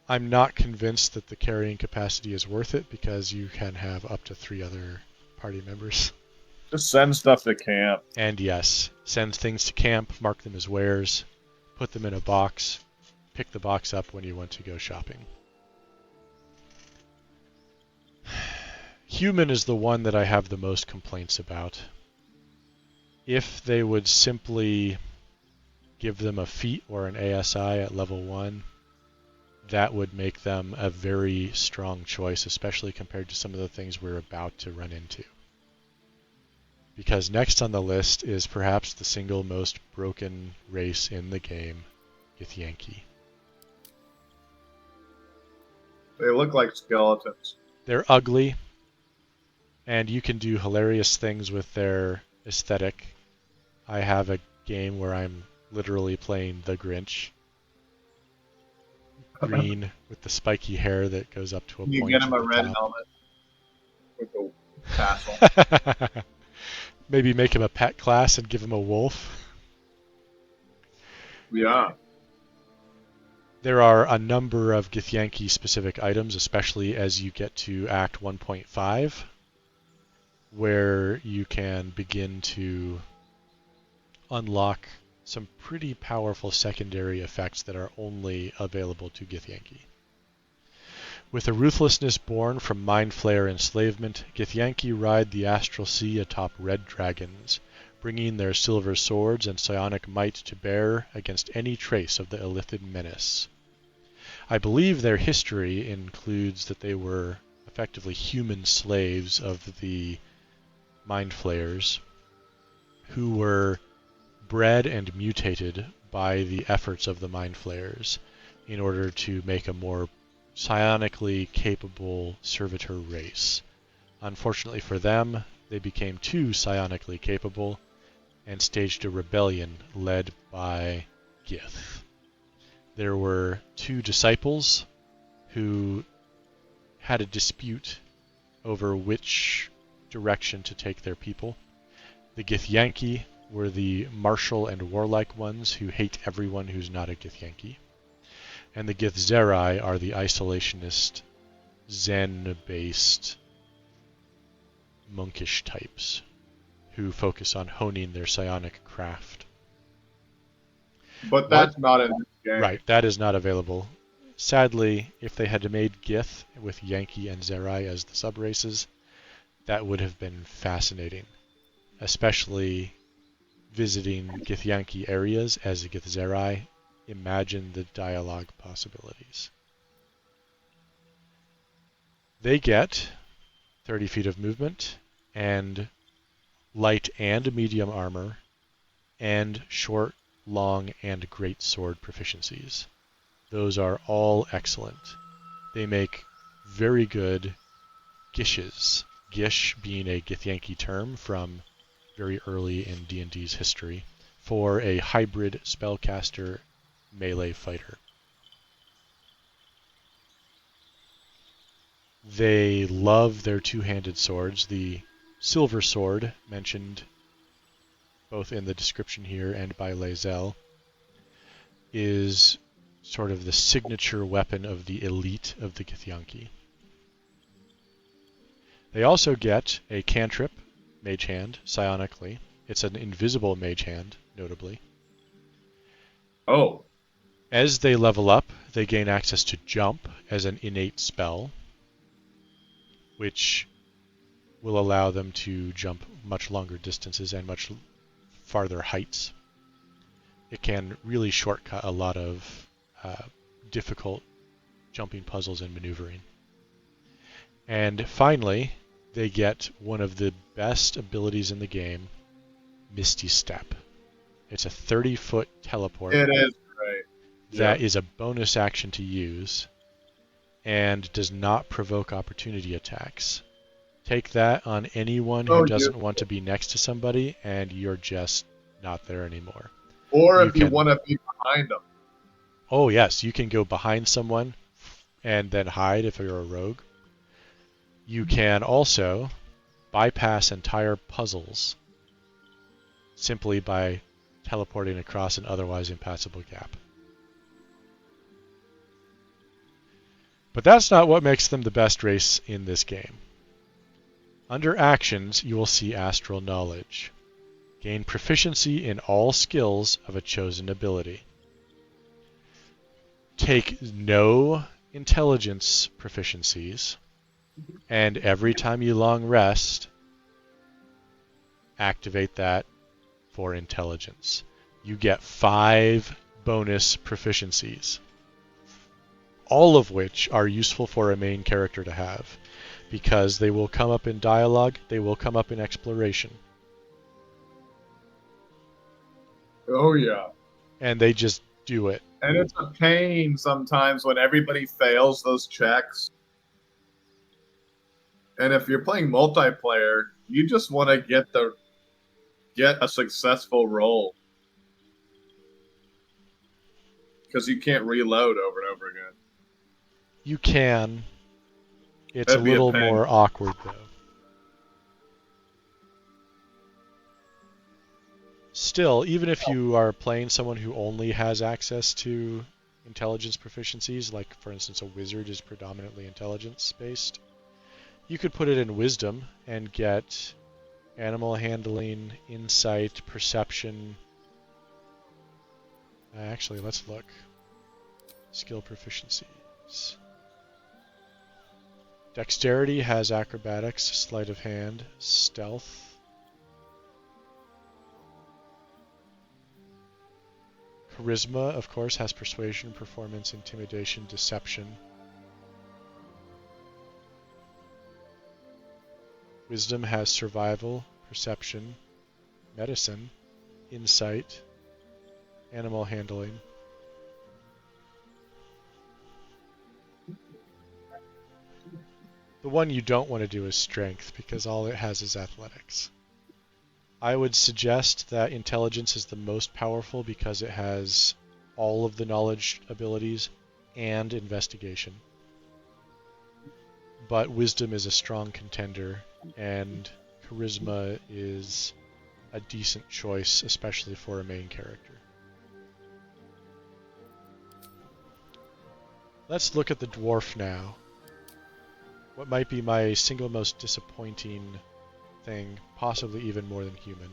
I'm not convinced that the carrying capacity is worth it because you can have up to 3 other party members. Just send stuff to camp. And yes, send things to camp, mark them as wares, put them in a box, pick the box up when you want to go shopping. Human is the one that I have the most complaints about. If they would simply give them a feat or an ASI at level 1, that would make them a very strong choice, especially compared to some of the things we're about to run into. Because next on the list is perhaps the single most broken race in the game, Githyanki. They look like skeletons. They're ugly, and you can do hilarious things with their aesthetic. I have a game where I'm literally playing the Grinch. Green with the spiky hair that goes up to a You point. get him at a the red top. helmet with a tassel. Maybe make him a pet class and give him a wolf. Yeah. There are a number of Githyanki specific items, especially as you get to Act 1.5, where you can begin to unlock some pretty powerful secondary effects that are only available to Githyanki. With a ruthlessness born from mind flayer enslavement, Githyanki ride the astral sea atop red dragons, bringing their silver swords and psionic might to bear against any trace of the Illithid menace. I believe their history includes that they were effectively human slaves of the mind flayers, who were bred and mutated by the efforts of the mind flayers in order to make a more psionically capable servitor race. Unfortunately for them, they became too psionically capable and staged a rebellion led by Gith. There were 2 disciples who had a dispute over which direction to take their people. The Githyanki were the martial and warlike ones who hate everyone who's not a Githyanki. And the Githzerai are the isolationist, Zen-based, monkish types who focus on honing their psionic craft. But that's not in this game. Right, that is not available. Sadly, if they had made Gith with Yankee and Zerai as the subraces, that would have been fascinating. especially visiting Githyanki areas as a Githzerai, imagine the dialogue possibilities. They get 30 feet of movement and light and medium armor and short, long, and great sword proficiencies. Those are all excellent. They make very good gishes. Gish being a Githyanki term from very early in D&D's history for a hybrid spellcaster melee fighter. They love their two-handed swords. The silver sword, mentioned both in the description here and by Lae'zel, is sort of the signature weapon of the elite of the Githyanki. They also get a cantrip, Mage Hand, psionically. It's an invisible Mage Hand, notably. Oh. As they level up, they gain access to Jump as an innate spell, which will allow them to jump much longer distances and much farther heights. It can really shortcut a lot of difficult jumping puzzles and maneuvering. And finally, they get one of the best abilities in the game, Misty Step. It's a 30-foot teleport. It is great. That is a bonus action to use and does not provoke opportunity attacks. Take that on anyone who doesn't want to be next to somebody, and you're just not there anymore. Or if you want to be behind them. Oh, yes, you can go behind someone and then hide if you're a rogue. You can also bypass entire puzzles simply by teleporting across an otherwise impassable gap. But that's not what makes them the best race in this game. Under actions, you will see astral knowledge. Gain proficiency in all skills of a chosen ability. Take no intelligence proficiencies, and every time you long rest, activate that for intelligence. You get 5 bonus proficiencies, all of which are useful for a main character to have, because they will come up in dialogue, they will come up in exploration. Oh, yeah. And they just do it. And it's a pain sometimes when everybody fails those checks. And if you're playing multiplayer, you just want to get a successful roll. Because you can't reload over and over again. You can. It's That'd a be little pain. more awkward, though. Still, even if you are playing someone who only has access to intelligence proficiencies, like, for instance, a wizard is predominantly intelligence-based, you could put it in wisdom and get animal handling, insight, perception. Actually, let's look. Skill proficiencies. Dexterity has acrobatics, sleight of hand, stealth. Charisma, of course, has persuasion, performance, intimidation, deception. Wisdom has survival, perception, medicine, insight, animal handling. The one you don't want to do is strength, because all it has is athletics. I would suggest that intelligence is the most powerful because it has all of the knowledge abilities and investigation. But wisdom is a strong contender, and charisma is a decent choice, especially for a main character. Let's look at the dwarf now. What might be my single most disappointing thing, possibly even more than human.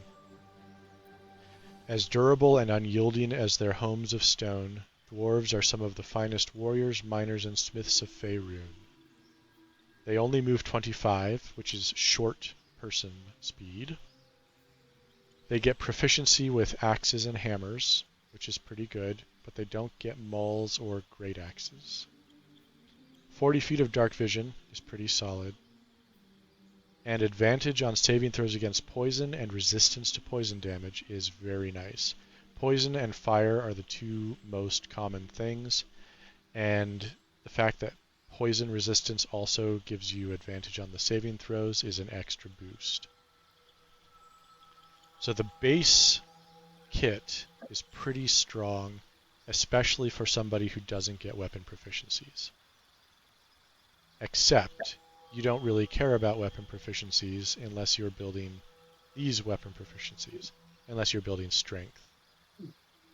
As durable and unyielding as their homes of stone, dwarves are some of the finest warriors, miners, and smiths of Faerun. They only move 25, which is short person speed. They get proficiency with axes and hammers, which is pretty good, but they don't get mauls or great axes. 40 feet of dark vision is pretty solid. And advantage on saving throws against poison and resistance to poison damage is very nice. Poison and fire are the two most common things, and the fact that poison resistance also gives you advantage on the saving throws is an extra boost. So the base kit is pretty strong, especially for somebody who doesn't get weapon proficiencies. Except you don't really care about weapon proficiencies unless you're building these weapon proficiencies, unless you're building strength.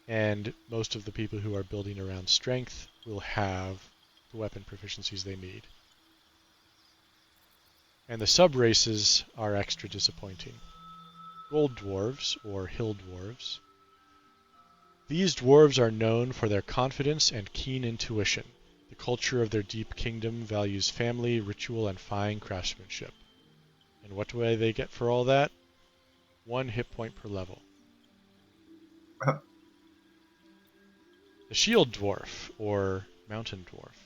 And most of the people who are building around strength will have the weapon proficiencies they need. And the sub-races are extra disappointing. Gold dwarves, or hill dwarves. These dwarves are known for their confidence and keen intuition. The culture of their deep kingdom values family, ritual, and fine craftsmanship. And what do they get for all that? 1 hit point per level. The shield dwarf, or mountain dwarf.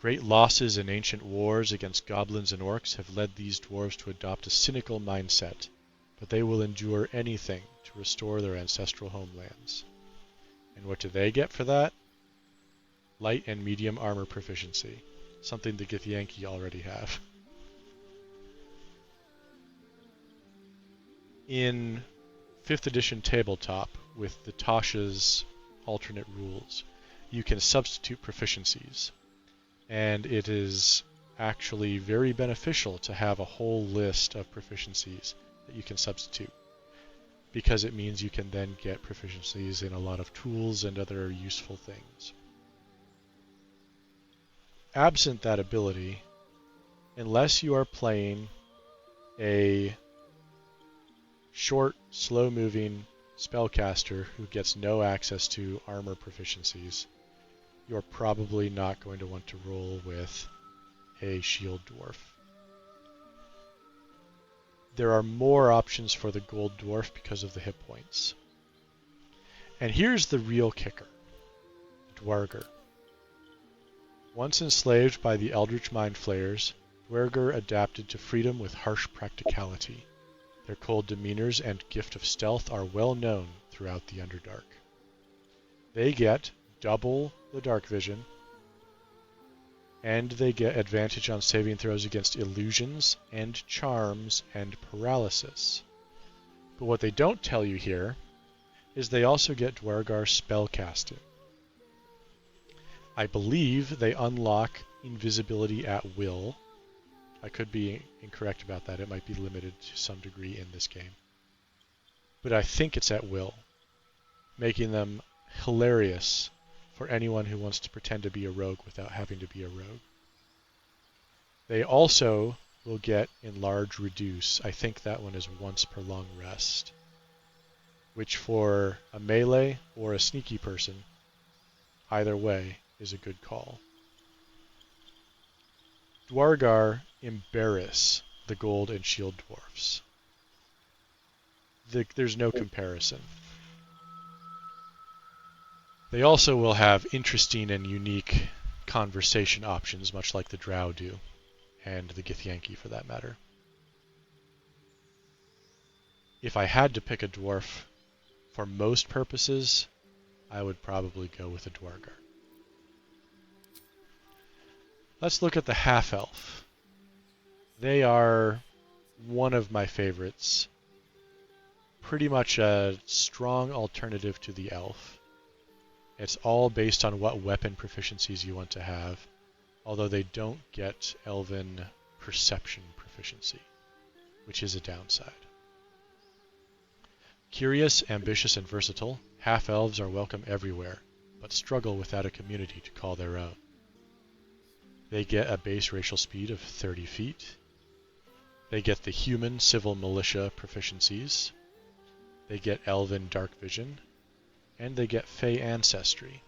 Great losses in ancient wars against goblins and orcs have led these dwarves to adopt a cynical mindset, but they will endure anything to restore their ancestral homelands. And what do they get for that? Light and medium armor proficiency, something the Githyanki already have. In 5th edition tabletop, with the Tasha's alternate rules, you can substitute proficiencies. And it is actually very beneficial to have a whole list of proficiencies that you can substitute, because it means you can then get proficiencies in a lot of tools and other useful things. Absent that ability, unless you are playing a short, slow-moving spellcaster who gets no access to armor proficiencies, you're probably not going to want to roll with a shield dwarf. There are more options for the gold dwarf because of the hit points. And here's the real kicker. Dwarger. Once enslaved by the Eldritch Mind Flayers, Dwarger adapted to freedom with harsh practicality. Their cold demeanors and gift of stealth are well known throughout the Underdark. They get double the dark vision, and they get advantage on saving throws against illusions and charms and paralysis. But what they don't tell you here is they also get Dwargar spellcasting. I believe they unlock invisibility at will. I could be incorrect about that. It might be limited to some degree in this game. But I think it's at will, making them hilarious for anyone who wants to pretend to be a rogue without having to be a rogue. They also will get enlarge reduce. I think that one is once per long rest, which for a melee or a sneaky person, either way, is a good call. Dwargar embarrass the gold and shield dwarfs. There's no comparison. They also will have interesting and unique conversation options, much like the Drow do, and the Githyanki for that matter. If I had to pick a dwarf for most purposes, I would probably go with a Dwargar. Let's look at the half-elf. They are one of my favorites. Pretty much a strong alternative to the elf. It's all based on what weapon proficiencies you want to have, although they don't get elven perception proficiency, which is a downside. Curious, ambitious, and versatile, half-elves are welcome everywhere, but struggle without a community to call their own. They get a base racial speed of 30 feet. They get the human civil militia proficiencies. They get elven dark vision. And they get Fey ancestry.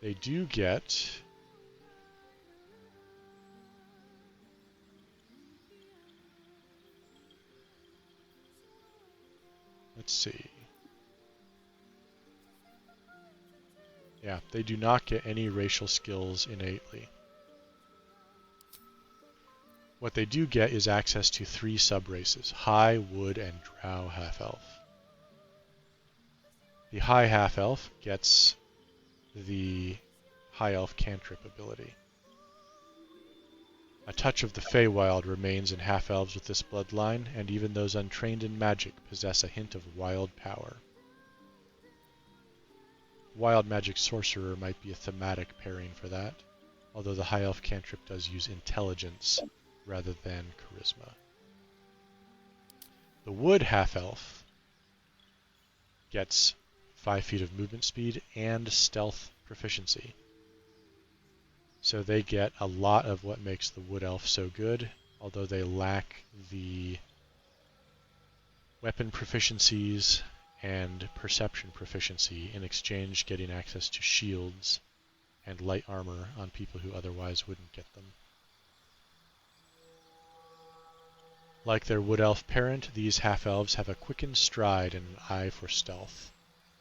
They do get Let's see. Yeah, they do not get any racial skills innately. What they do get is access to 3 sub-races, High, Wood, and Drow Half-Elf. The High Half-Elf gets the High Elf cantrip ability. A touch of the Feywild remains in half-elves with this bloodline, and even those untrained in magic possess a hint of wild power. Wild Magic Sorcerer might be a thematic pairing for that, although the High Elf cantrip does use intelligence rather than charisma. The Wood Half-Elf gets 5 feet of movement speed and stealth proficiency. So they get a lot of what makes the Wood Elf so good, although they lack the weapon proficiencies and perception proficiency, in exchange getting access to shields and light armor on people who otherwise wouldn't get them. Like their Wood Elf parent, these half-elves have a quickened stride and an eye for stealth,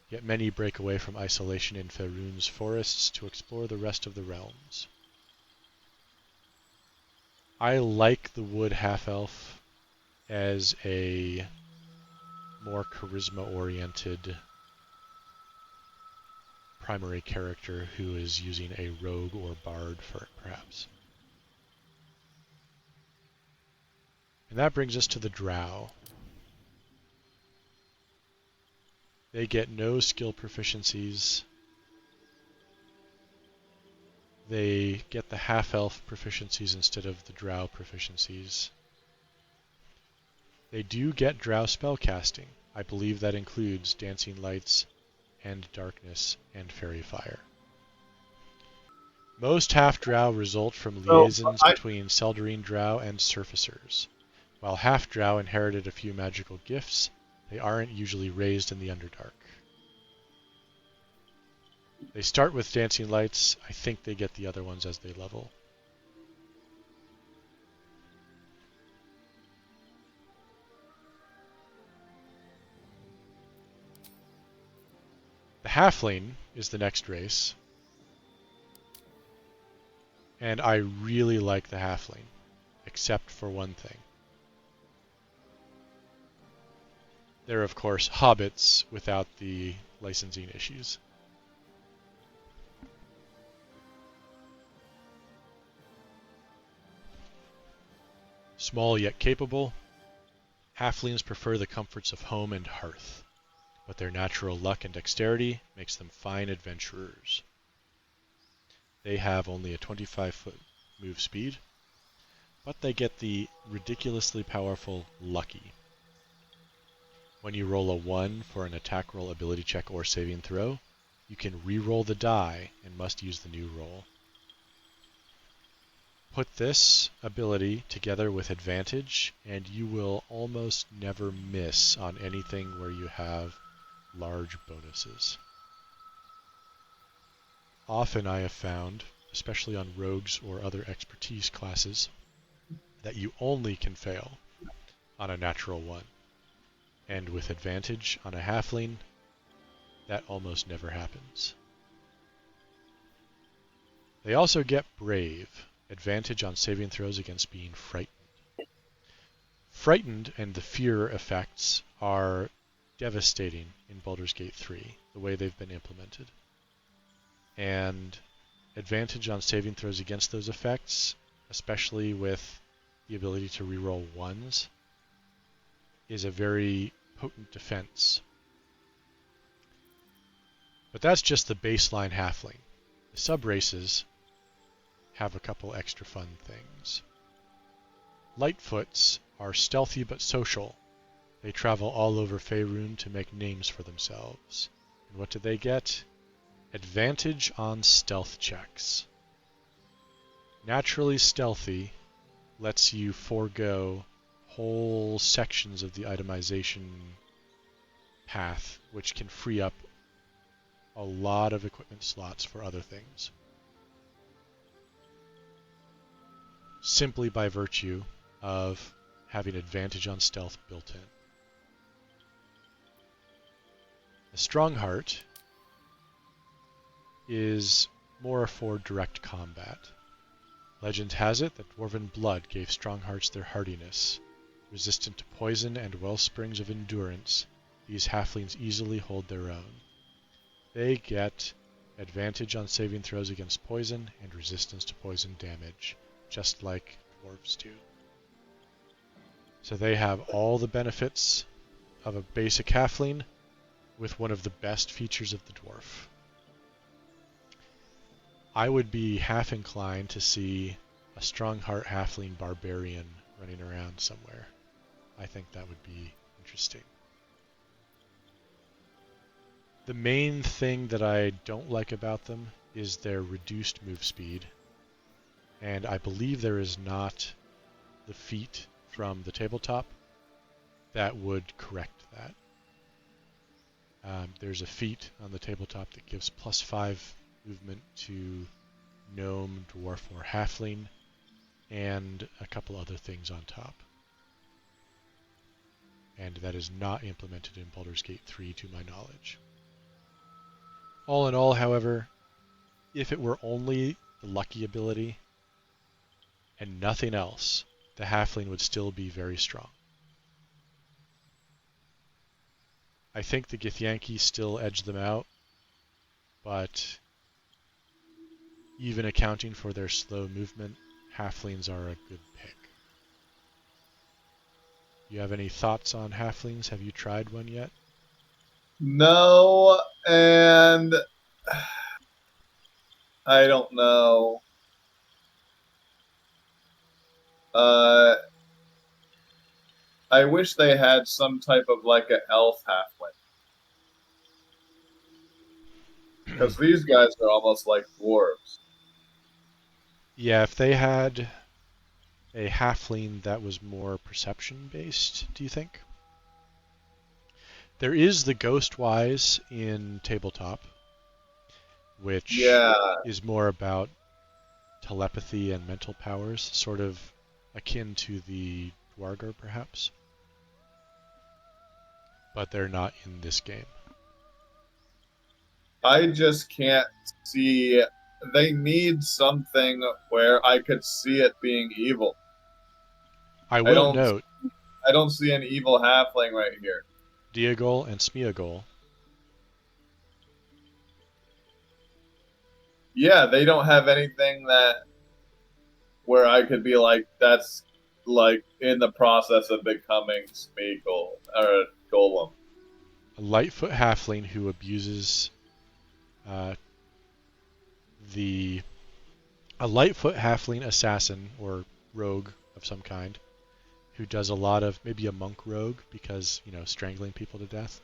yet many break away from isolation in Faerun's forests to explore the rest of the realms. I like the Wood half-elf as a more charisma-oriented primary character who is using a rogue or bard for it, perhaps. And that brings us to the Drow. They get no skill proficiencies. They get the half-elf proficiencies instead of the Drow proficiencies. They do get Drow spellcasting. I believe that includes Dancing Lights and Darkness and Fairy Fire. Most half-Drow result from liaisons between Seldarine Drow and Surfacers. While half-Drow inherited a few magical gifts, they aren't usually raised in the Underdark. They start with Dancing Lights. I think they get the other ones as they level. The Halfling is the next race, and I really like the Halfling, except for one thing. They're, of course, hobbits without the licensing issues. Small yet capable, Halflings prefer the comforts of home and hearth, but their natural luck and dexterity makes them fine adventurers. They have only a 25-foot move speed, but they get the ridiculously powerful Lucky. When you roll a 1 for an attack roll, ability check, or saving throw, you can re-roll the die and must use the new roll. Put this ability together with advantage, and you will almost never miss on anything where you have large bonuses. Often I have found, especially on rogues or other expertise classes, that you only can fail on a natural 1. And with advantage on a halfling, that almost never happens. They also get Brave, advantage on saving throws against being frightened. Frightened and the fear effects are devastating in Baldur's Gate 3, the way they've been implemented. And advantage on saving throws against those effects, especially with the ability to reroll 1s, is a very potent defense. But that's just the baseline halfling. The sub-races have a couple extra fun things. Lightfoots are stealthy but social. They travel all over Faerun to make names for themselves. And what do they get? Advantage on stealth checks. Naturally stealthy lets you forego whole sections of the itemization path, which can free up a lot of equipment slots for other things, simply by virtue of having advantage on stealth built in. The Strongheart is more for direct combat. Legend has it that dwarven blood gave Stronghearts their hardiness. Resistant to poison and wellsprings of endurance, these halflings easily hold their own. They get advantage on saving throws against poison and resistance to poison damage, just like dwarves do. So they have all the benefits of a basic halfling with one of the best features of the dwarf. I would be half inclined to see a Strongheart halfling barbarian running around somewhere. I think that would be interesting. The main thing that I don't like about them is their reduced move speed, and I believe there is not the feat from the tabletop that would correct that. There's a feat on the tabletop that gives +5 movement to gnome, dwarf, or halfling, and a couple other things on top. And that is not implemented in Baldur's Gate 3 to my knowledge. All in all, however, if it were only the lucky ability and nothing else, the halfling would still be very strong. I think the Githyanki still edge them out, but even accounting for their slow movement, halflings are a good pick. You have any thoughts on halflings? Have you tried one yet? No, and I don't know. I wish they had some type of like an elf halfling. Because these guys are almost like dwarves. Yeah, if they had a halfling that was more perception based, do you think? There is the Ghostwise in tabletop, which is more about telepathy and mental powers, sort of akin to the Dwargar, perhaps. But they're not in this game. I just can't see. They need something where I could see it being evil. I will note, I don't see an evil halfling right here. Diagol and Smeagol. Yeah, they don't have anything that where I could be like, that's like in the process of becoming Smeagol or Golem. A Lightfoot halfling who abuses a Lightfoot halfling assassin or rogue of some kind who does a lot of, maybe a monk rogue because, you know, strangling people to death.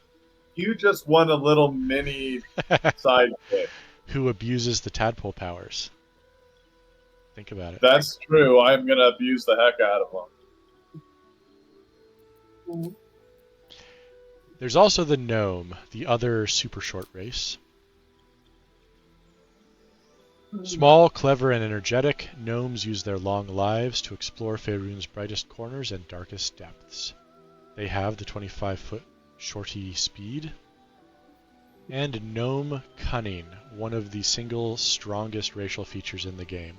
You just want a little mini sidekick. Who abuses the tadpole powers. Think about it. That's true. I'm going to abuse the heck out of them. There's also the gnome, the other super short race. Small, clever, and energetic, gnomes use their long lives to explore Faerun's brightest corners and darkest depths. They have the 25-foot shorty speed, and gnome cunning, one of the single strongest racial features in the game.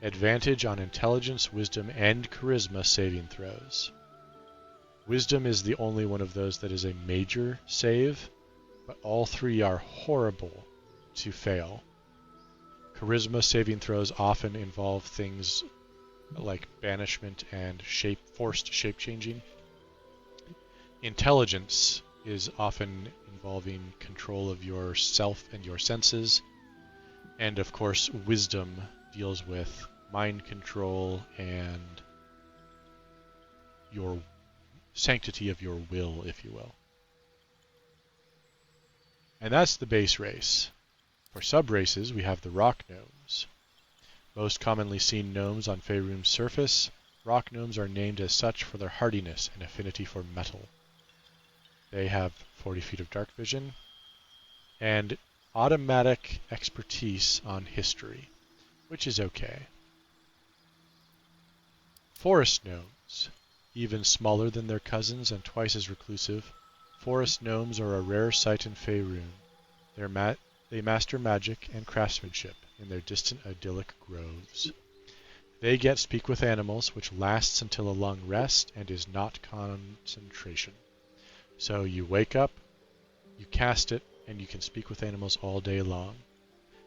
Advantage on intelligence, wisdom, and charisma saving throws. Wisdom is the only one of those that is a major save, but all three are horrible to fail. Charisma saving throws often involve things like banishment and forced shape changing. Intelligence is often involving control of yourself and your senses. And of course, wisdom deals with mind control and your sanctity of your will, if you will. And that's the base race. For sub-races, we have the rock gnomes. Most commonly seen gnomes on Faerun's surface, rock gnomes are named as such for their hardiness and affinity for metal. They have 40 feet of dark vision and automatic expertise on history, which is okay. Forest gnomes, even smaller than their cousins and twice as reclusive, Forest gnomes are a rare sight in Faerun. They master magic and craftsmanship in their distant idyllic groves. They get Speak with Animals, which lasts until a long rest and is not concentration. So you wake up, you cast it, and you can speak with animals all day long.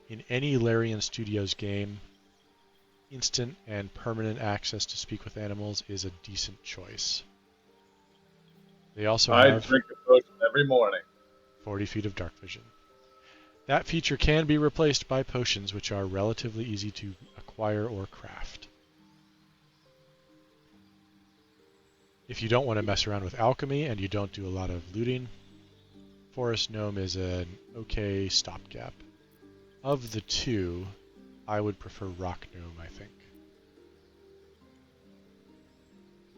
In any Larian Studios game, instant and permanent access to speak with animals is a decent choice. They also have drink a potion every morning. 40 feet of dark vision. That feature can be replaced by potions, which are relatively easy to acquire or craft. If you don't want to mess around with alchemy and you don't do a lot of looting, Forest Gnome is an okay stopgap. Of the two, I would prefer Rock Gnome, I think.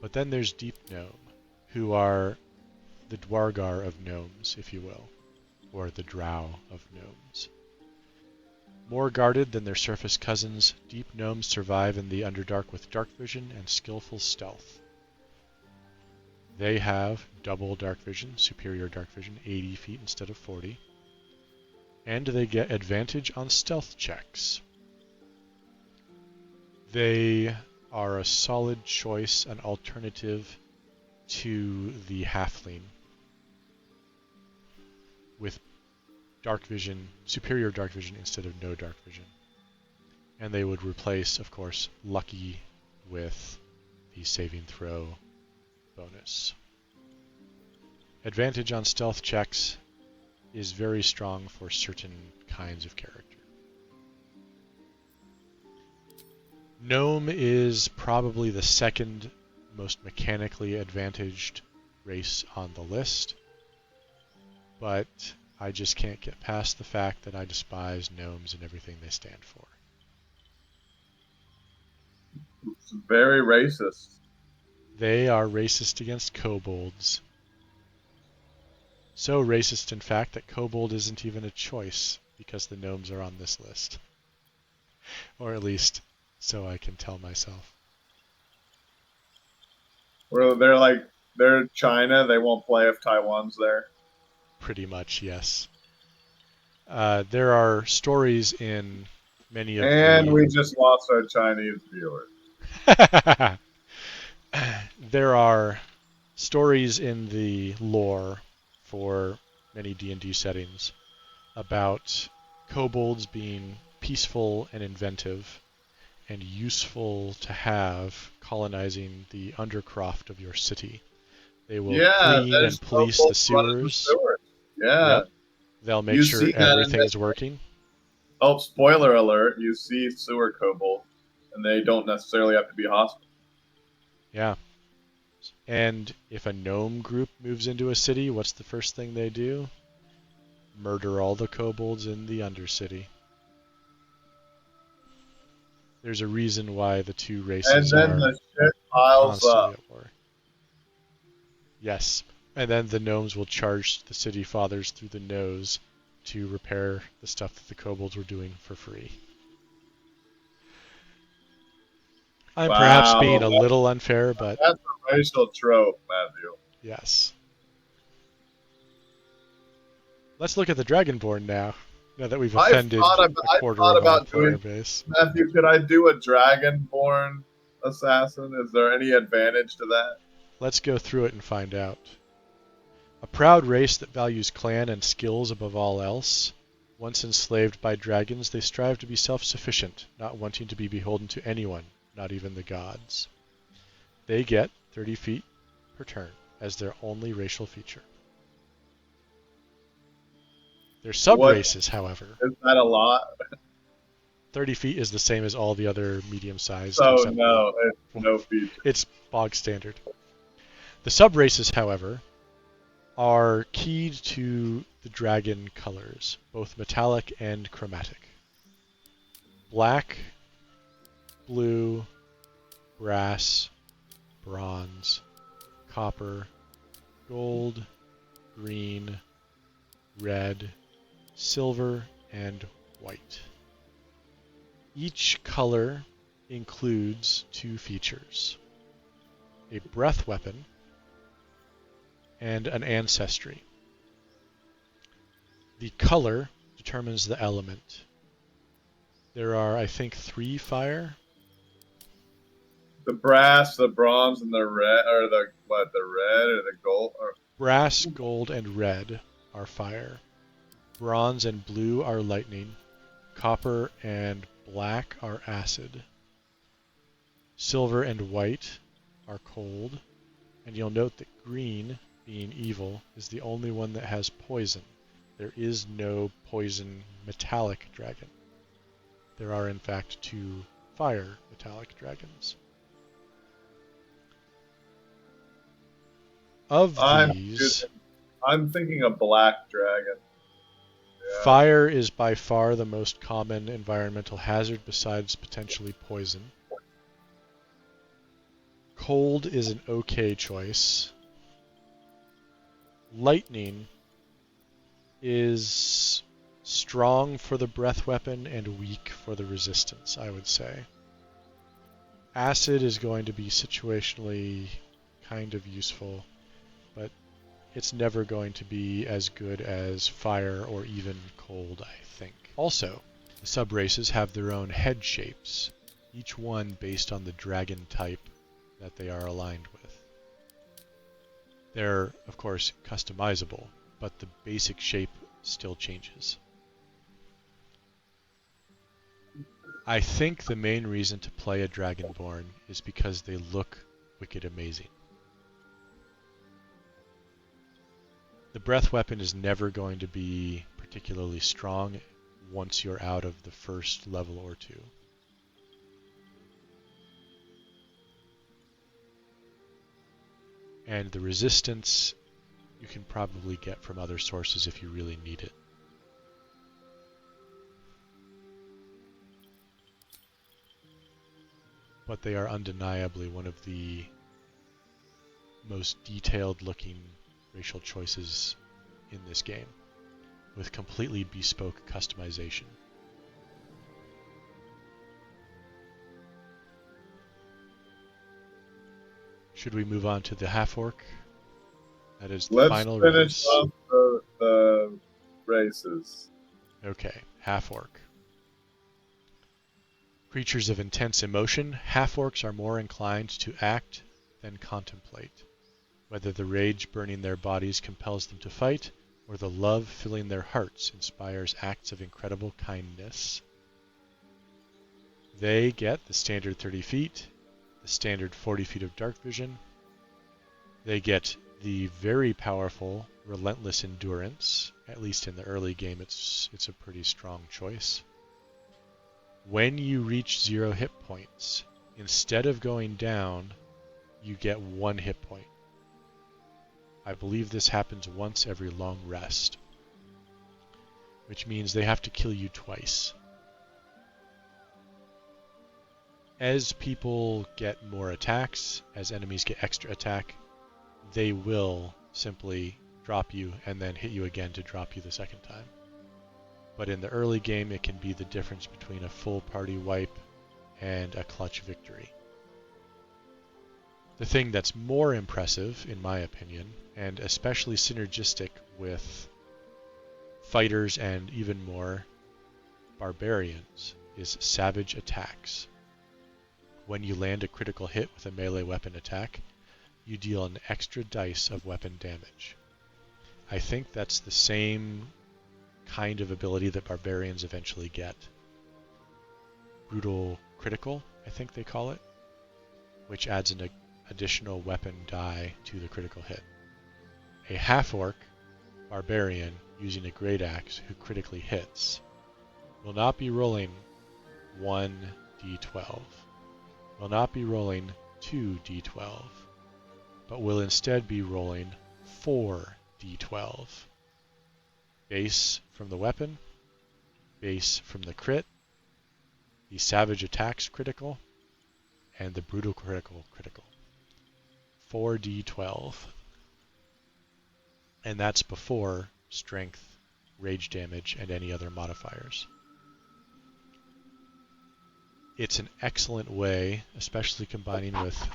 But then there's Deep Gnome, who are the Dwargar of gnomes, if you will, or the Drow of gnomes. More guarded than their surface cousins, Deep Gnomes survive in the Underdark with dark vision and skillful stealth. They have double dark vision, superior dark vision, 80 feet instead of 40. And they get advantage on stealth checks. They are a solid choice, an alternative to the halfling with dark vision, superior dark vision instead of no dark vision. And they would replace, of course, lucky with the saving throw bonus. Advantage on stealth checks is very strong for certain kinds of character. Gnome is probably the second most mechanically advantaged race on the list, but I just can't get past the fact that I despise gnomes and everything they stand for. It's very racist. They are racist against kobolds. So racist, in fact, that kobold isn't even a choice because the gnomes are on this list. Or at least, so I can tell myself. Where they're China, they won't play if Taiwan's there. Pretty much, yes. There are stories in many of And we just lost our Chinese viewers. There are stories in the lore for many D&D settings about kobolds being peaceful and inventive and useful to have colonizing the undercroft of your city. They will clean and police the sewers. Yeah. Yep. They'll make sure everything's working. Oh, spoiler alert, you see sewer kobold, and they don't necessarily have to be hostile. Yeah. And if a gnome group moves into a city, what's the first thing they do? Murder all the kobolds in the Undercity. There's a reason why the two races and then are the shit piles constantly up. at war. Yes. And then the gnomes will charge the city fathers through the nose to repair the stuff that the kobolds were doing for free. I'm perhaps being a little unfair, but... That's a racial trope, Matthew. Yes. Let's look at the Dragonborn now that we've offended a quarter of our player base. Matthew, could I do a Dragonborn assassin? Is there any advantage to that? Let's go through it and find out. A proud race that values clan and skills above all else. Once enslaved by dragons, they strive to be self-sufficient, not wanting to be beholden to anyone, not even the gods. They get 30 feet per turn as their only racial feature. Their sub-races, however... Is that a lot? 30 feet is the same as all the other medium-sized... So no, it's no feature. It's bog standard. The sub-races, however, are keyed to the dragon colors, both metallic and chromatic. Black, blue, brass, bronze, copper, gold, green, red, silver, and white. Each color includes 2 features: a breath weapon and an ancestry. The color determines the element. There are, I think, 3 fire. The brass, the bronze, and the red, or the red or the gold? Or... Brass, gold, and red are fire. Bronze and blue are lightning. Copper and black are acid. Silver and white are cold. And you'll note that green, being evil, is the only one that has poison. There is no poison metallic dragon. There are, in fact, 2 fire metallic dragons. Of these, I'm thinking a black dragon. Yeah. Fire is by far the most common environmental hazard besides potentially poison. Cold is an okay choice. Lightning is strong for the breath weapon and weak for the resistance, I would say. Acid is going to be situationally kind of useful, but it's never going to be as good as fire or even cold, I think. Also, the sub-races have their own head shapes, each one based on the dragon type that they are aligned with. They're, of course, customizable, but the basic shape still changes. I think the main reason to play a Dragonborn is because they look wicked amazing. The breath weapon is never going to be particularly strong once you're out of the first level or 2. And the resistance you can probably get from other sources if you really need it. But they are undeniably one of the most detailed looking racial choices in this game, with completely bespoke customization. Should we move on to the half-orc? That is the final race. Let's finish up the races. Okay, half-orc. Creatures of intense emotion, half-orcs are more inclined to act than contemplate, whether the rage burning their bodies compels them to fight, or the love filling their hearts inspires acts of incredible kindness. They get the standard 30 feet, the standard 40 feet of dark vision. They get the very powerful relentless endurance. At least in the early game, it's a pretty strong choice. When you reach 0 hit points, instead of going down, you get 1 hit point. I believe this happens once every long rest, which means they have to kill you twice. As people get more attacks, as enemies get extra attack, they will simply drop you and then hit you again to drop you the second time. But in the early game, it can be the difference between a full party wipe and a clutch victory. The thing that's more impressive, in my opinion, and especially synergistic with fighters and even more barbarians, is savage attacks. When you land a critical hit with a melee weapon attack, you deal an extra dice of weapon damage. I think that's the same kind of ability that barbarians eventually get. Brutal critical, I think they call it, which adds an additional weapon die to the critical hit. A half-orc barbarian using a great axe who critically hits will not be rolling 1d12, will not be rolling 2d12, but will instead be rolling 4d12. Base from the weapon, base from the crit, the savage attacks critical, and the brutal critical. 4d12. And that's before strength, rage damage, and any other modifiers. It's an excellent way, especially combining with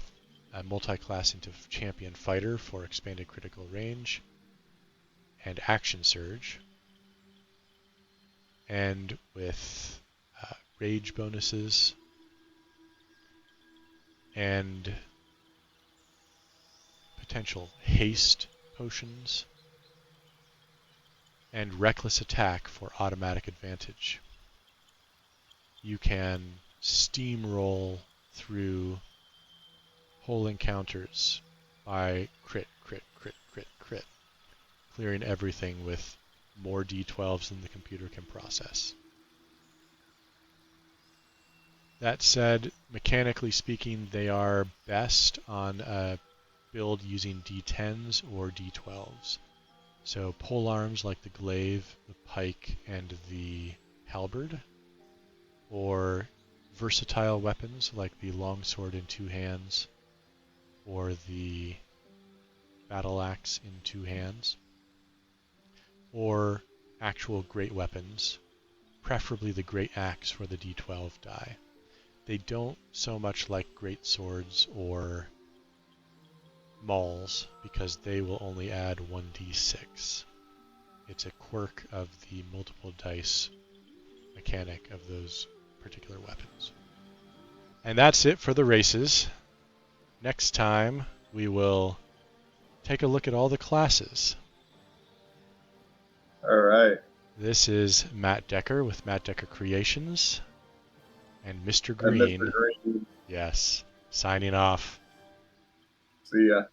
a multi-class into champion fighter for expanded critical range and action surge, and with rage bonuses and potential haste potions and reckless attack for automatic advantage. You can steamroll through whole encounters by crit, crit, crit, crit, crit, clearing everything with more d12s than the computer can process. That said, mechanically speaking, they are best on a build using d10s or d12s. So pole arms like the glaive, the pike, and the halberd, or versatile weapons like the longsword in two hands, or the battle axe in two hands, or actual great weapons, preferably the great axe for the d12 die. They don't so much like great swords or mauls because they will only add 1d6. It's a quirk of the multiple dice mechanic of those particular weapons. And that's it for the races. Next time we will take a look at all the classes. All right. This is Matt Decker with Matt Decker Creations and Mr. And Greene. Mr. Greene. Yes, signing off. See ya.